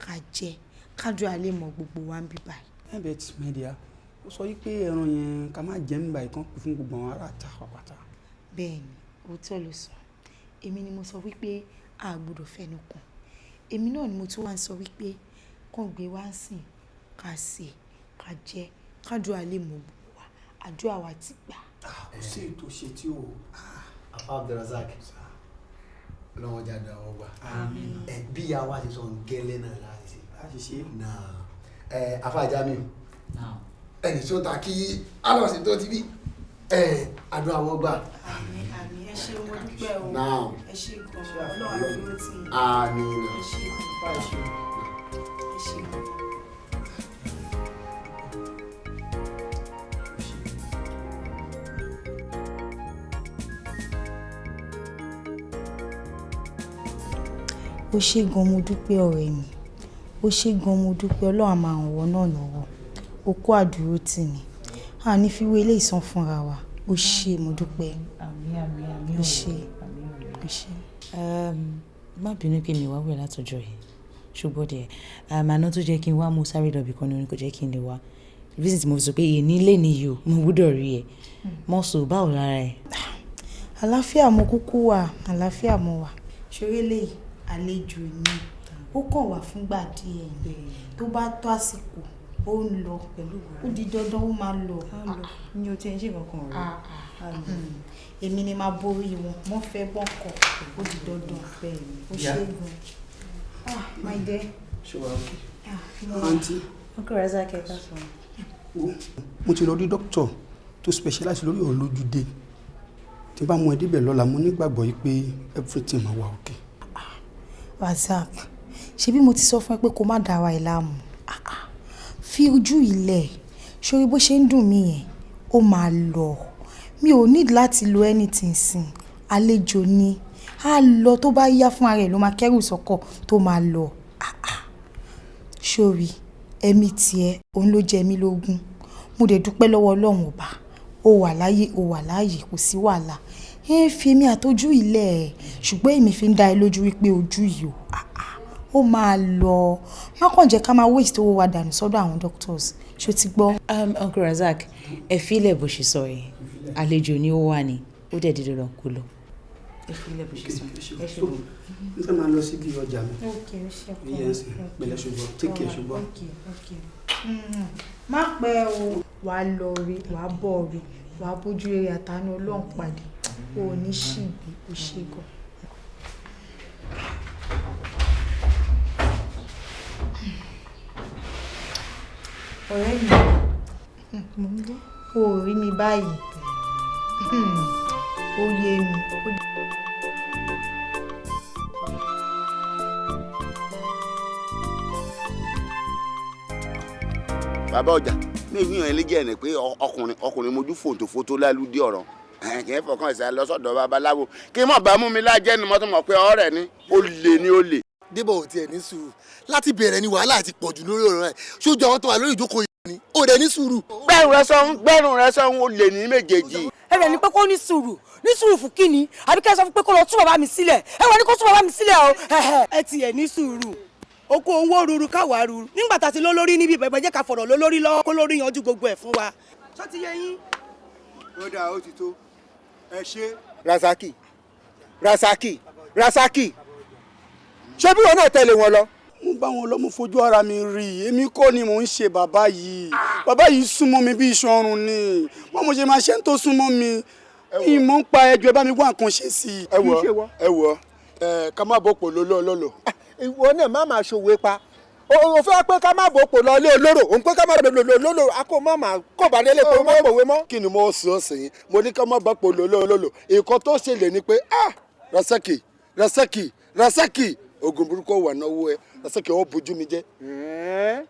ká jẹ kájú alẹ́ mọ gbogbo wa níbí báyìí. ẹ bẹ tí mẹ́díà ó sọ wípé ẹran yẹn ká má jẹ́ nígbà ìkan pè fún gbogbo àwọn ará àta pàpàtà. bẹ́ẹ̀ ni òótọ́ ló sọ èmi ni mo sọ wípé a gbọ́dọ̀ fẹnu kàn èmi náà ni mo tún wá ń sọ wípé kàn gbé wá ń sìn ká sè ká jẹ kájú alẹ́ mọ gbogbo wa àdúrà wa ti gbà. kò sí ètò ṣe tí o Afa Abdulrazak lọ́wọ́ jáde àwọn ọgbà bí ya wá ti sọ gẹ́lẹ́ náà láti ṣe náà Afa Jami ẹni tí ó ta kí alọ́sí tó ti bí àdúrà àwọn ọgbà. àmín àmín ẹ ṣe mo dúpẹ́ o ẹ ṣe gan-an ọlọ́run àdúró tì í àmín ẹ ṣe gan-an ẹ ṣe gan-an. ó ṣe gan mo dúpẹ́ ọ̀rẹ́ mi ó ṣe gan mo dúpẹ́ ọlọ́run máa ràn wọ́n náà lọ́wọ́ ó kó àdúró tì mí a ní fi wé ilé ìsan fúnra wa ó ṣe mo dúpẹ́ ó ṣe ó ṣe. má bínú pé mi wá wẹ̀ látọjọ́ yìí ṣùgbọ́n dẹ̀ àná tó jẹ́ kí n wá mo sáré lọ bìkan ní kò jẹ́ kí n lè wá reason tí mo fi sọ pé èyí nílé nìyí o mo gbọ́dọ̀ rí ẹ mọ́sọ̀ báwo lára ẹ. àlàáfíà mo kúkú wà àlàáfíà mo wà ṣoré lè àlejò ni ó kàn wá fúngbà díẹ̀ tó bá tó àsìkò ó ń lọ pẹ̀lú ó di dandan ó máa lọ. ní o tí ẹ ń ṣe kankan rẹ. èmi ni máa borí wọn mo fẹ́ bọ́kọ ó di dandan ó ṣe é gan. my dear. ṣé wàá òkè. àǹtí. ọkọ rẹ sá kẹta sọ. mo ti lọ rí dókítà tó specialize lórí ọ̀rọ̀ lójúdé tí bá mú ẹ débẹ̀ lọ́la mo nígbàgbọ́ yìí pé everything máa wà òkè. Razak ṣebí mo ti sọ fún ẹ pé kó má dá wa ẹ láàmú fi ojú ilẹ̀ sórí bó ṣe ń dùn mí yẹn ó máa lọ mi ò need láti lo anything sin àlejò ni á lọ tó bá yá fún ara ẹ ló máa kẹ́rù sọ́kọ̀ tó máa lọ sórí ẹ̀mí tiẹ̀ òun ló jẹ mí lógún mo dẹ̀ dúpẹ́ lọ́wọ́ Ọlọ́run ọba ó wà láyé ó wà láàyè kò sí wàhálà fi èmi àtọ́jú ilẹ̀ ẹ̀ ṣùgbọ́n èmi fi ń dá ẹ lójú wípé ojú yìí ó máa lọ má kàn jẹ́ ká máa waste owó wa dànù sọ́dọ̀ àwọn doctors ṣó ti gbọ́. Uncle Razak ẹ fílẹ̀ bó ṣe sọ yẹn àlejò ni ó wà ní ó dẹ̀ dídọ̀ lọ kó lọ. ẹ fílẹ̀ bó ṣe sọ ẹ ṣe bọ̀. n fẹ́ máa lọ síbi ọjà mi. ìyẹn sì pẹ̀lẹ́ ṣùgbọ́n take care ṣùgbọ́n. má pẹ́ o wàá lọ rí wàá bọ̀ rí wàá bójú eré àtàánú Ọlọ́run pàdé o ò ní ṣìbí o ṣe gan. ọ̀rẹ́ mi o ò rí mi báyìí ó yé mi. bàbá ọjà mi ò yàn ẹlẹ́jẹ̀ ẹ̀ pé ọkùnrin mojú fòtòfòtò lálùdí ọ̀rọ̀ kì í fọkàn ẹ̀sẹ̀ lọ́sọ̀dọ̀ babaláwo kí mọ̀ bá mú mi lájẹ́ ni mo tún mọ̀ pé ọ̀rẹ́ ni ó lè ní ó lè. Débọ̀ ò tiẹ̀ ní sùúrù láti bẹ̀rẹ̀ ni wàhálà ti pọ̀jù lórí ọ̀rọ̀ ẹ̀ ṣojú àwọn tó wà lórí ìjókòó yìí ni ó dẹ̀ ní sùúrù. gbẹ́rùn rẹ sọ́hún ó lè ní méjèèjì. ẹ rẹ̀ ní pé kó ní sùúrù fún kíni àbí kẹ́ ẹ sọ fún pé kó lọ tú bàbá mi sílẹ̀ ẹ wà ní kó tú bàbá mi sílẹ̀ o. ẹ tiẹ̀ ní sùúrù oko owó ruru káwa ruru nígbà tá a ti lólórí níbi ìbẹ̀bẹ̀ jẹ́ ká fọ̀rọ̀ lólórí lọ́wọ́ kó lórí yanjú gbogbo ẹ̀ fún wa. ṣó ti yé yín. ó dáa ó ti tó ẹ ṣe. Rasaki ṣé bí wọn náà tẹ̀lé wọn lọ. mo bá wọn lọ mo fojú ara mi rí i èmi kọ́ ni mò ń ṣe bàbá yìí súnmọ́ mi bí iṣan ọrùn ni wọ́n mo ṣe máa ṣe ń tó súnmọ́ mi ìmọ̀ ń pa ẹjọ́ ẹ bá mi wá nǹkan ṣe sí i. ẹ wọ ká má bọ́ pò lọ́lọ́ ìwọ náà má máa ṣòwò pa o fẹ́ pé ká má bọ́ pò lọ ilé olóró òun pé ká má bọ́ lọ́lọ́ akó má máa kó bá délé pé ó má pòwe mọ́. kí ni mo sọ sẹ́yìn mo ní ká má bọ́ pò lọ́lọ́ nǹkan tó ṣẹlẹ̀ ni pé Rasaki ogun burúkú wà náwó ẹ Rasaki ọ bójú mi jẹ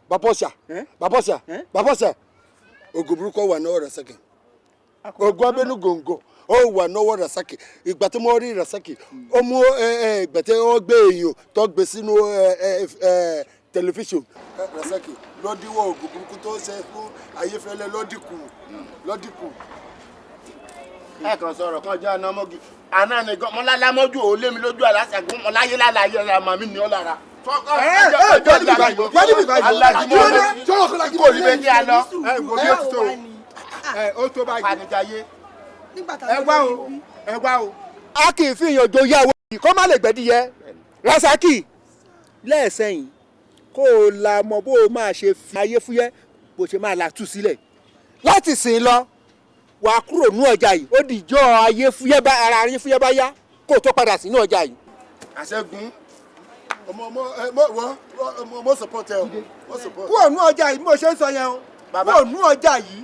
babọ́sà ogun burúkú wà náwó Rasaki ogun abẹnú gòǹgò ó wà náwó Rasaki ìgbà tí mo rí Rasaki ó mú ìgbà tí ó gbé èèyàn tó gbé sínú tẹlifíṣàn Rasaki lọ́díwọ̀ ogun burúkú tó ṣe fún Ayéfẹ́lẹ́ lọ́dínkù. ẹ kàn sọ̀rọ̀ kan jẹ́ anamọ́gi àná ni gan mọ́lálámọ́jú ò lé mi lójú àlásàgún mọ́láyé lálàyé ara màmí ni ó lára. kò ní bẹ kí a lọ. ó tó báyìí. panijaye. ẹ wá o. a kì í fi ìyànjọ yàwó yìí kó má lè gbẹ́díyẹ. Rasaki lẹ́ẹ̀sẹ̀yìn kó o la mọ bó o máa ṣe fi ayé fúyẹ́ bó ṣe máa la tú sílẹ̀ láti sìn lọ wà á kúrò ní ọjà yìí ó dìjọ́ ayé fúyẹ́ bá ara ayé fúyẹ́ bá yá kó o tó padà sínú ọjà yìí. àṣẹgun mo support ẹ o mo support. kúrò ní ọjà yìí bí mo ṣe ń sọ yẹn o kúrò ní ọjà yìí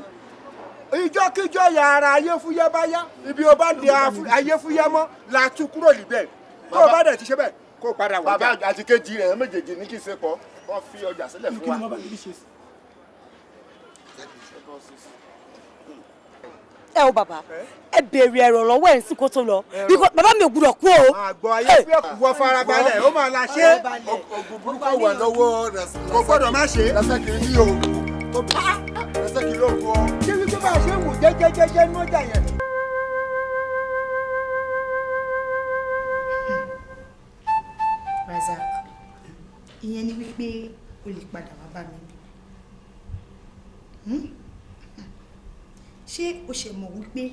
ìjọ́kíjọ́ ya ara ayé fúyẹ́ bá yá ibi o bá di ayé fúyẹ́ mọ́ la tú kúrò níbẹ̀ tó o bá dẹ̀ ti ṣe bẹ́ẹ̀ kó o padà wọ̀jà. bàbá àti kejì rẹ̀ méjèèjì ní kí n ṣe pọ̀ wọ́n fi ọjà sílẹ̀ fún wa. ẹ o bàbá ẹ béèrè ẹ̀rọ lọ́wọ́ ẹ̀ ń sìn kó tó lọ bàbá mi ò gbúdọ̀ kú o. àgbọ̀ ayé fi ọ̀pọ̀ farabalẹ̀ ó máa la ṣe. ogun burúkú wà lọ́wọ́ Rasaki. kò gbọ́dọ̀ má ṣe. Rasaki ní o Rasaki ló kọ́. ṣé wípé bá a ṣe ń wò jẹ́jẹ́jẹ́jẹ́ ní ọjà yẹn. Razak ìyẹn ni wípé o lè padà wá bá mi. ṣé o ṣe mọ̀ wípé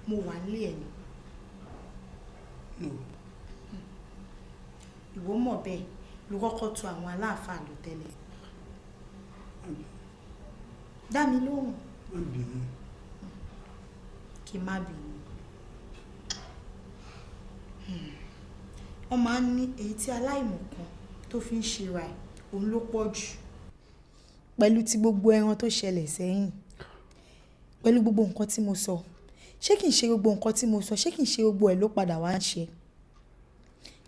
mo wà nílé ẹ̀ ni? ìwọ mọ̀ bẹ́ẹ̀ ló kọ́kọ́ tọ̀ àwọn aláàfáà lọ tẹ́lẹ̀. dá mi lóhùn. kí má bínú. wọ́n máa ń ní èyí tí aláìmọ̀kan tó fi ń ṣe ra ẹ̀ òun ló pọ̀ jù. pẹ̀lú ti gbogbo ẹran tó ṣẹlẹ̀ sẹ́yìn pẹ̀lú gbogbo nǹkan tí mo sọ ṣé kìí ṣe gbogbo nǹkan tí mo sọ ṣé kìí ṣe gbogbo ẹ̀ ló padà wá ń ṣe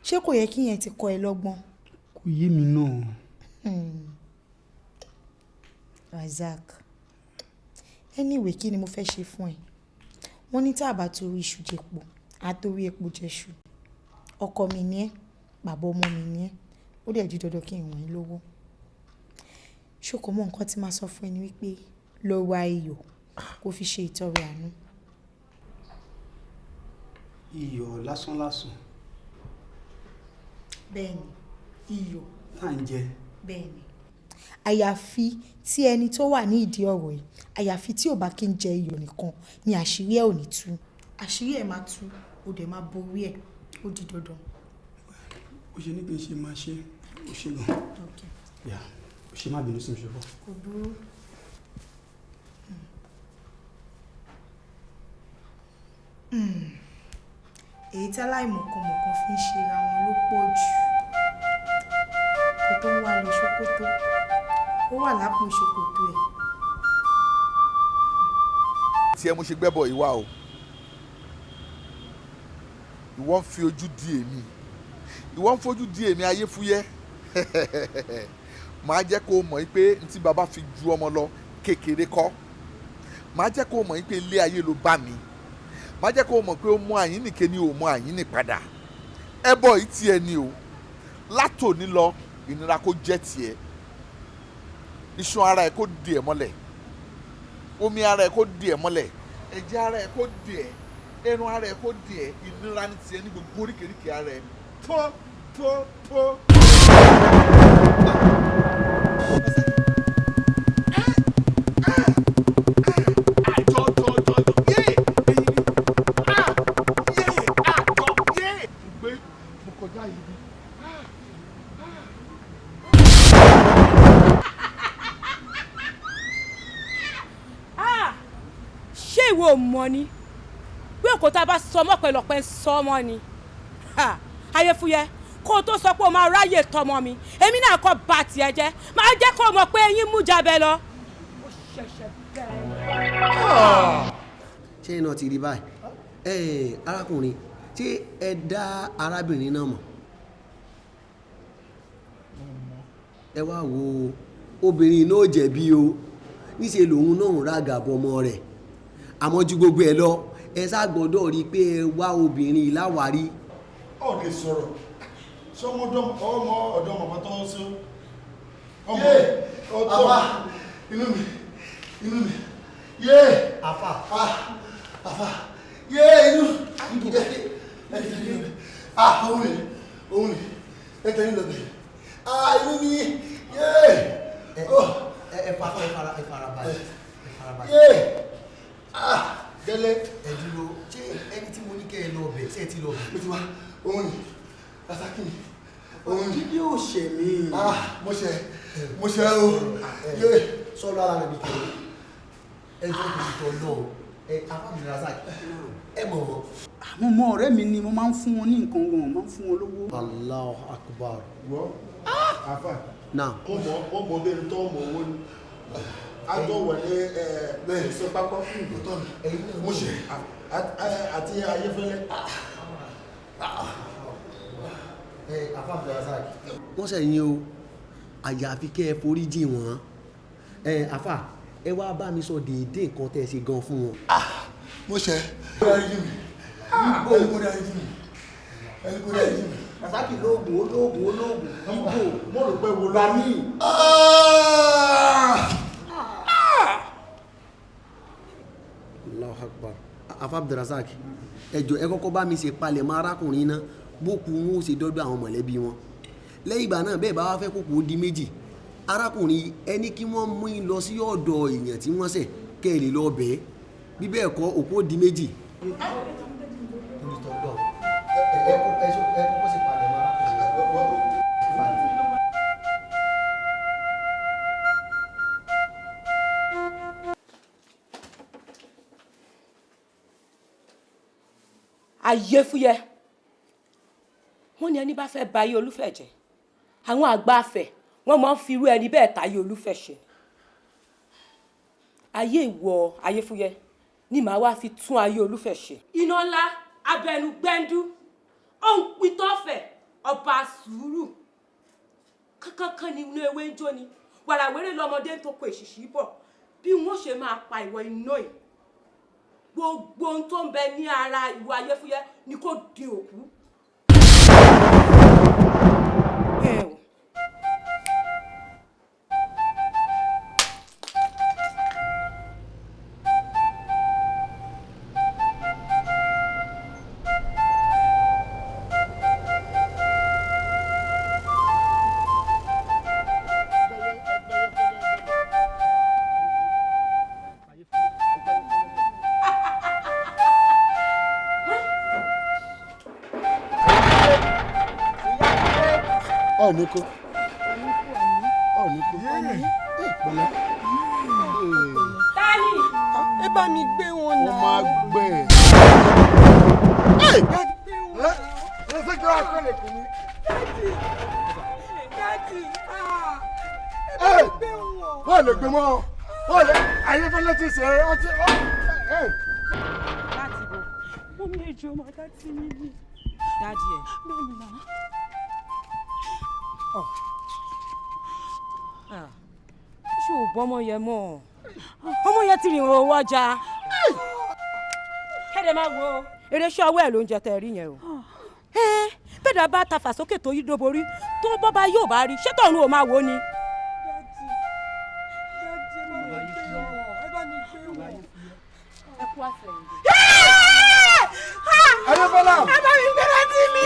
ṣé kò yẹ kí yẹn ti kọ́ ẹ lọ́gbọ́n. kò yé mi náà. Razak anyway kí ni mo fẹ́ ṣe fún ẹ wọ́n ní tá a bá torí iṣu jẹpo á torí epo jẹṣu ọkọ mi ni ẹ́ bàbá ọmọ mi ni ẹ́ ó dẹ̀ di dandan kí n wọ̀nyí lówó ṣòkò mọ́ nǹkan tí máa sọ fún ẹ ni wípé lọ wá iyọ̀ kó fi ṣe ìtọrẹ àánú. iyọ̀ lásánlásán. bẹ́ẹ̀ni iyọ̀. tá à ń jẹ. bẹ́ẹ̀ni àyàfi tí ẹni tó wà ní ìdí ọ̀rọ̀ yìí àyàfi tí ò bá kí ń jẹ iyọ̀ nìkan ni àṣírí ẹ̀ ò ní tú àṣírí ẹ̀ máa tú ó dẹ̀ máa borí ẹ̀ ó di dandan. ó ṣe ní kí n ṣe máa ṣe ó ṣe gan. yà ó ṣe má bínú sí mi ṣùgbọ́n. kò burú. èyí tí aláìmọ̀kànmọ̀kàn fi ń ṣe ra wọn ló pọ̀ jù kó tó ń wá lọ ṣòkòtò ó wà lápò ṣòkòtò ẹ̀. tí ẹ mo ṣe gbẹ́bọ̀ ìwà o ìwọ ń fi ojú di èmi ìwọ ń fojú di èmi ayé fúyẹ́ màá jẹ́ kó o mọ̀ pé n tí bàbá fi ju ọmọ lọ kékeré kọ́ màá jẹ́ kó o mọ̀ pé ilé ayé ló bá mi màá jẹ́ kó o mọ̀ pé o mọ àyín nìke ni o mọ àyín nì padà ẹbọ yìí tiẹ̀ ni o látòní lọ ìnira kó jẹ́ tiẹ̀, iṣan ara ẹ̀ kó di ẹ̀ mọ́lẹ̀, omi ara ẹ̀ kó di ẹ̀ mọ́lẹ̀, ẹ̀jẹ̀ ara ẹ̀ kó di ẹ̀, ẹran ara ẹ̀ kó di ẹ̀, ìnira ní tiẹ̀ ní gbogbo oríkèéríkèé ara ẹ̀ tó. ṣé ìwọ ò mọ̀ ni bí òkúta bá sọmọ pẹ̀lọpẹ̀ sọmọ ni Ayéfúyẹ́ kó o tó sọ pé o máa ráyè tọmọ mi èmi náà kọ́ bá tiẹ̀ jẹ́ máa jẹ́ kó o mọ̀ pé eyín mú jábẹ́ lọ. ó ṣẹ̀ṣẹ̀ bẹ̀rẹ̀. ṣé iná ti rí báyìí arákùnrin ṣé ẹ dá arábìnrin náà mọ̀? ẹ wá wo obìnrin náà jẹ̀bi o níṣẹ́ lòun náà ń rágàbọ̀ ọmọ rẹ̀ àmọ́ ju gbogbo ẹ̀ lọ ẹ ṣá gbọ́dọ̀ rí i pé ẹ wá obìnrin láwárí. ọ̀ lè sọ̀rọ̀ sọmọ ọ̀dọ́ mọ̀mọ́ tó ń sọ. yé àfà inú mi yé àfà yé inú òun ni ẹ̀tẹ̀ nílò bẹ̀ inú mi yé ẹ farabalẹ̀ yé gẹ́lẹ́ ẹ dúró ṣé ẹni tí mo ní kẹ́ ẹ lọ bẹ̀ ṣé ẹ ti lọ bẹ̀. mo ti wá òun ni Rasaki ni òun ni bí ó ṣe mí. mo ṣe o yé sọ́lọ́ ara rẹ̀ bí kẹ́lẹ́ ẹjọ́ kò tọ́ náà afábìnrin Rasaki ẹ mọ̀ wọ́n. àwọn ọmọ ọ̀rẹ́ mi ni mo máa ń fún wọn ní nǹkan wọn máa ń fún wọn lówó. Allahu Akbar. wọ́n afa náà ó mọ bí n tọ́ mọ owó ni àjọ wọlé bẹ́ẹ̀ sọ pápá fún ìgbòtọ́ mo ṣe àti Ayéfẹ́lẹ́. afábìnrin Rasaki wọ́n sẹ́yìn o àyàfi kẹ́ ẹ forí jì wọ́n àfà ẹ wá bá mi sọ déédéé nǹkan tẹ́ ẹ ṣe gan fún wọn. mo ṣe Rasaki lóògùn olóògùn ibo mo rò pé wo lọ mí. Allahu Akbar. afábìnrin Rasaki ẹ jọ̀ọ́ ẹ kọ́kọ́ bá mi ṣe palẹ̀mọ́ arákùnrin náà bókù wọn ó ṣe dọ́dọ̀ àwọn mọ̀lẹ́bí wọn lẹ́yìn ìgbà náà bẹ́ẹ̀ bá wá fẹ́ kókò ó di méjì arákùnrin ẹni kí wọ́n mú in lọ sí ọ̀dọ̀ èèyàn tí wọ́n ṣẹ̀ kẹ́ ẹ lè lọ bẹ́ẹ̀ bí bẹ́ẹ̀ kọ́ òkú ó di méjì. Ayéfúyẹ́ wọ́n ní ẹni bá fẹ́ ba ayé Olúfẹ̀ jẹ́ àwọn àgbà afẹ́ wọ́n máa ń fi irú ẹni bẹ́ẹ̀ táyé Olúfẹ̀ ṣe ayé ìwọ Ayéfúyẹ́ ni màá wá fi tún ayé Olúfẹ̀ ṣe. iná ńlá abẹnú gbẹ́ndú òun pitọ́fẹ̀ ọba sùúrù kankan ni inú ewé ń jó ni wàràwérè lọmọdé ń tó kó èṣìṣì bọ̀ bí wọ́n ṣe máa pa ìwọ iná yìí gbogbo ohun tó ń bẹ ní ara ìwọ Ayéfúyẹ́ ni kò di òkú. ọ̀nìkó pẹ̀lẹ́. Tani ẹ bá mi gbé wọn náà. ó máa gbé e. ẹ ṣe kí wàá kọ́lé kù mí. Dádì wọ́n lè gbé mọ́ wọ́n lè Ayéfẹ́lẹ́ ti ṣe ọtí. láti bọ̀ mo ní ẹjọ́ máa dá sí mi ní. Dádì ẹ̀. bẹ́ẹ̀ ni náà. ṣé ò bọ́mọ yẹn mọ́ ọmọ yẹn ti rìn owó ọjà kẹ́dẹ̀ máa wo eré iṣẹ́ ọwọ́ ẹ̀ ló ń jẹ tẹ̀ rí yẹn o bẹ́ẹ̀ bẹ́ẹ̀dá bá ta fàsókè tó yí doborí tó bọ́ba yóò bá rí ṣé tọ̀run ò máa wò ni. Ayébọ́lá. ẹ bá mi gbẹ́rẹ́ sí mi.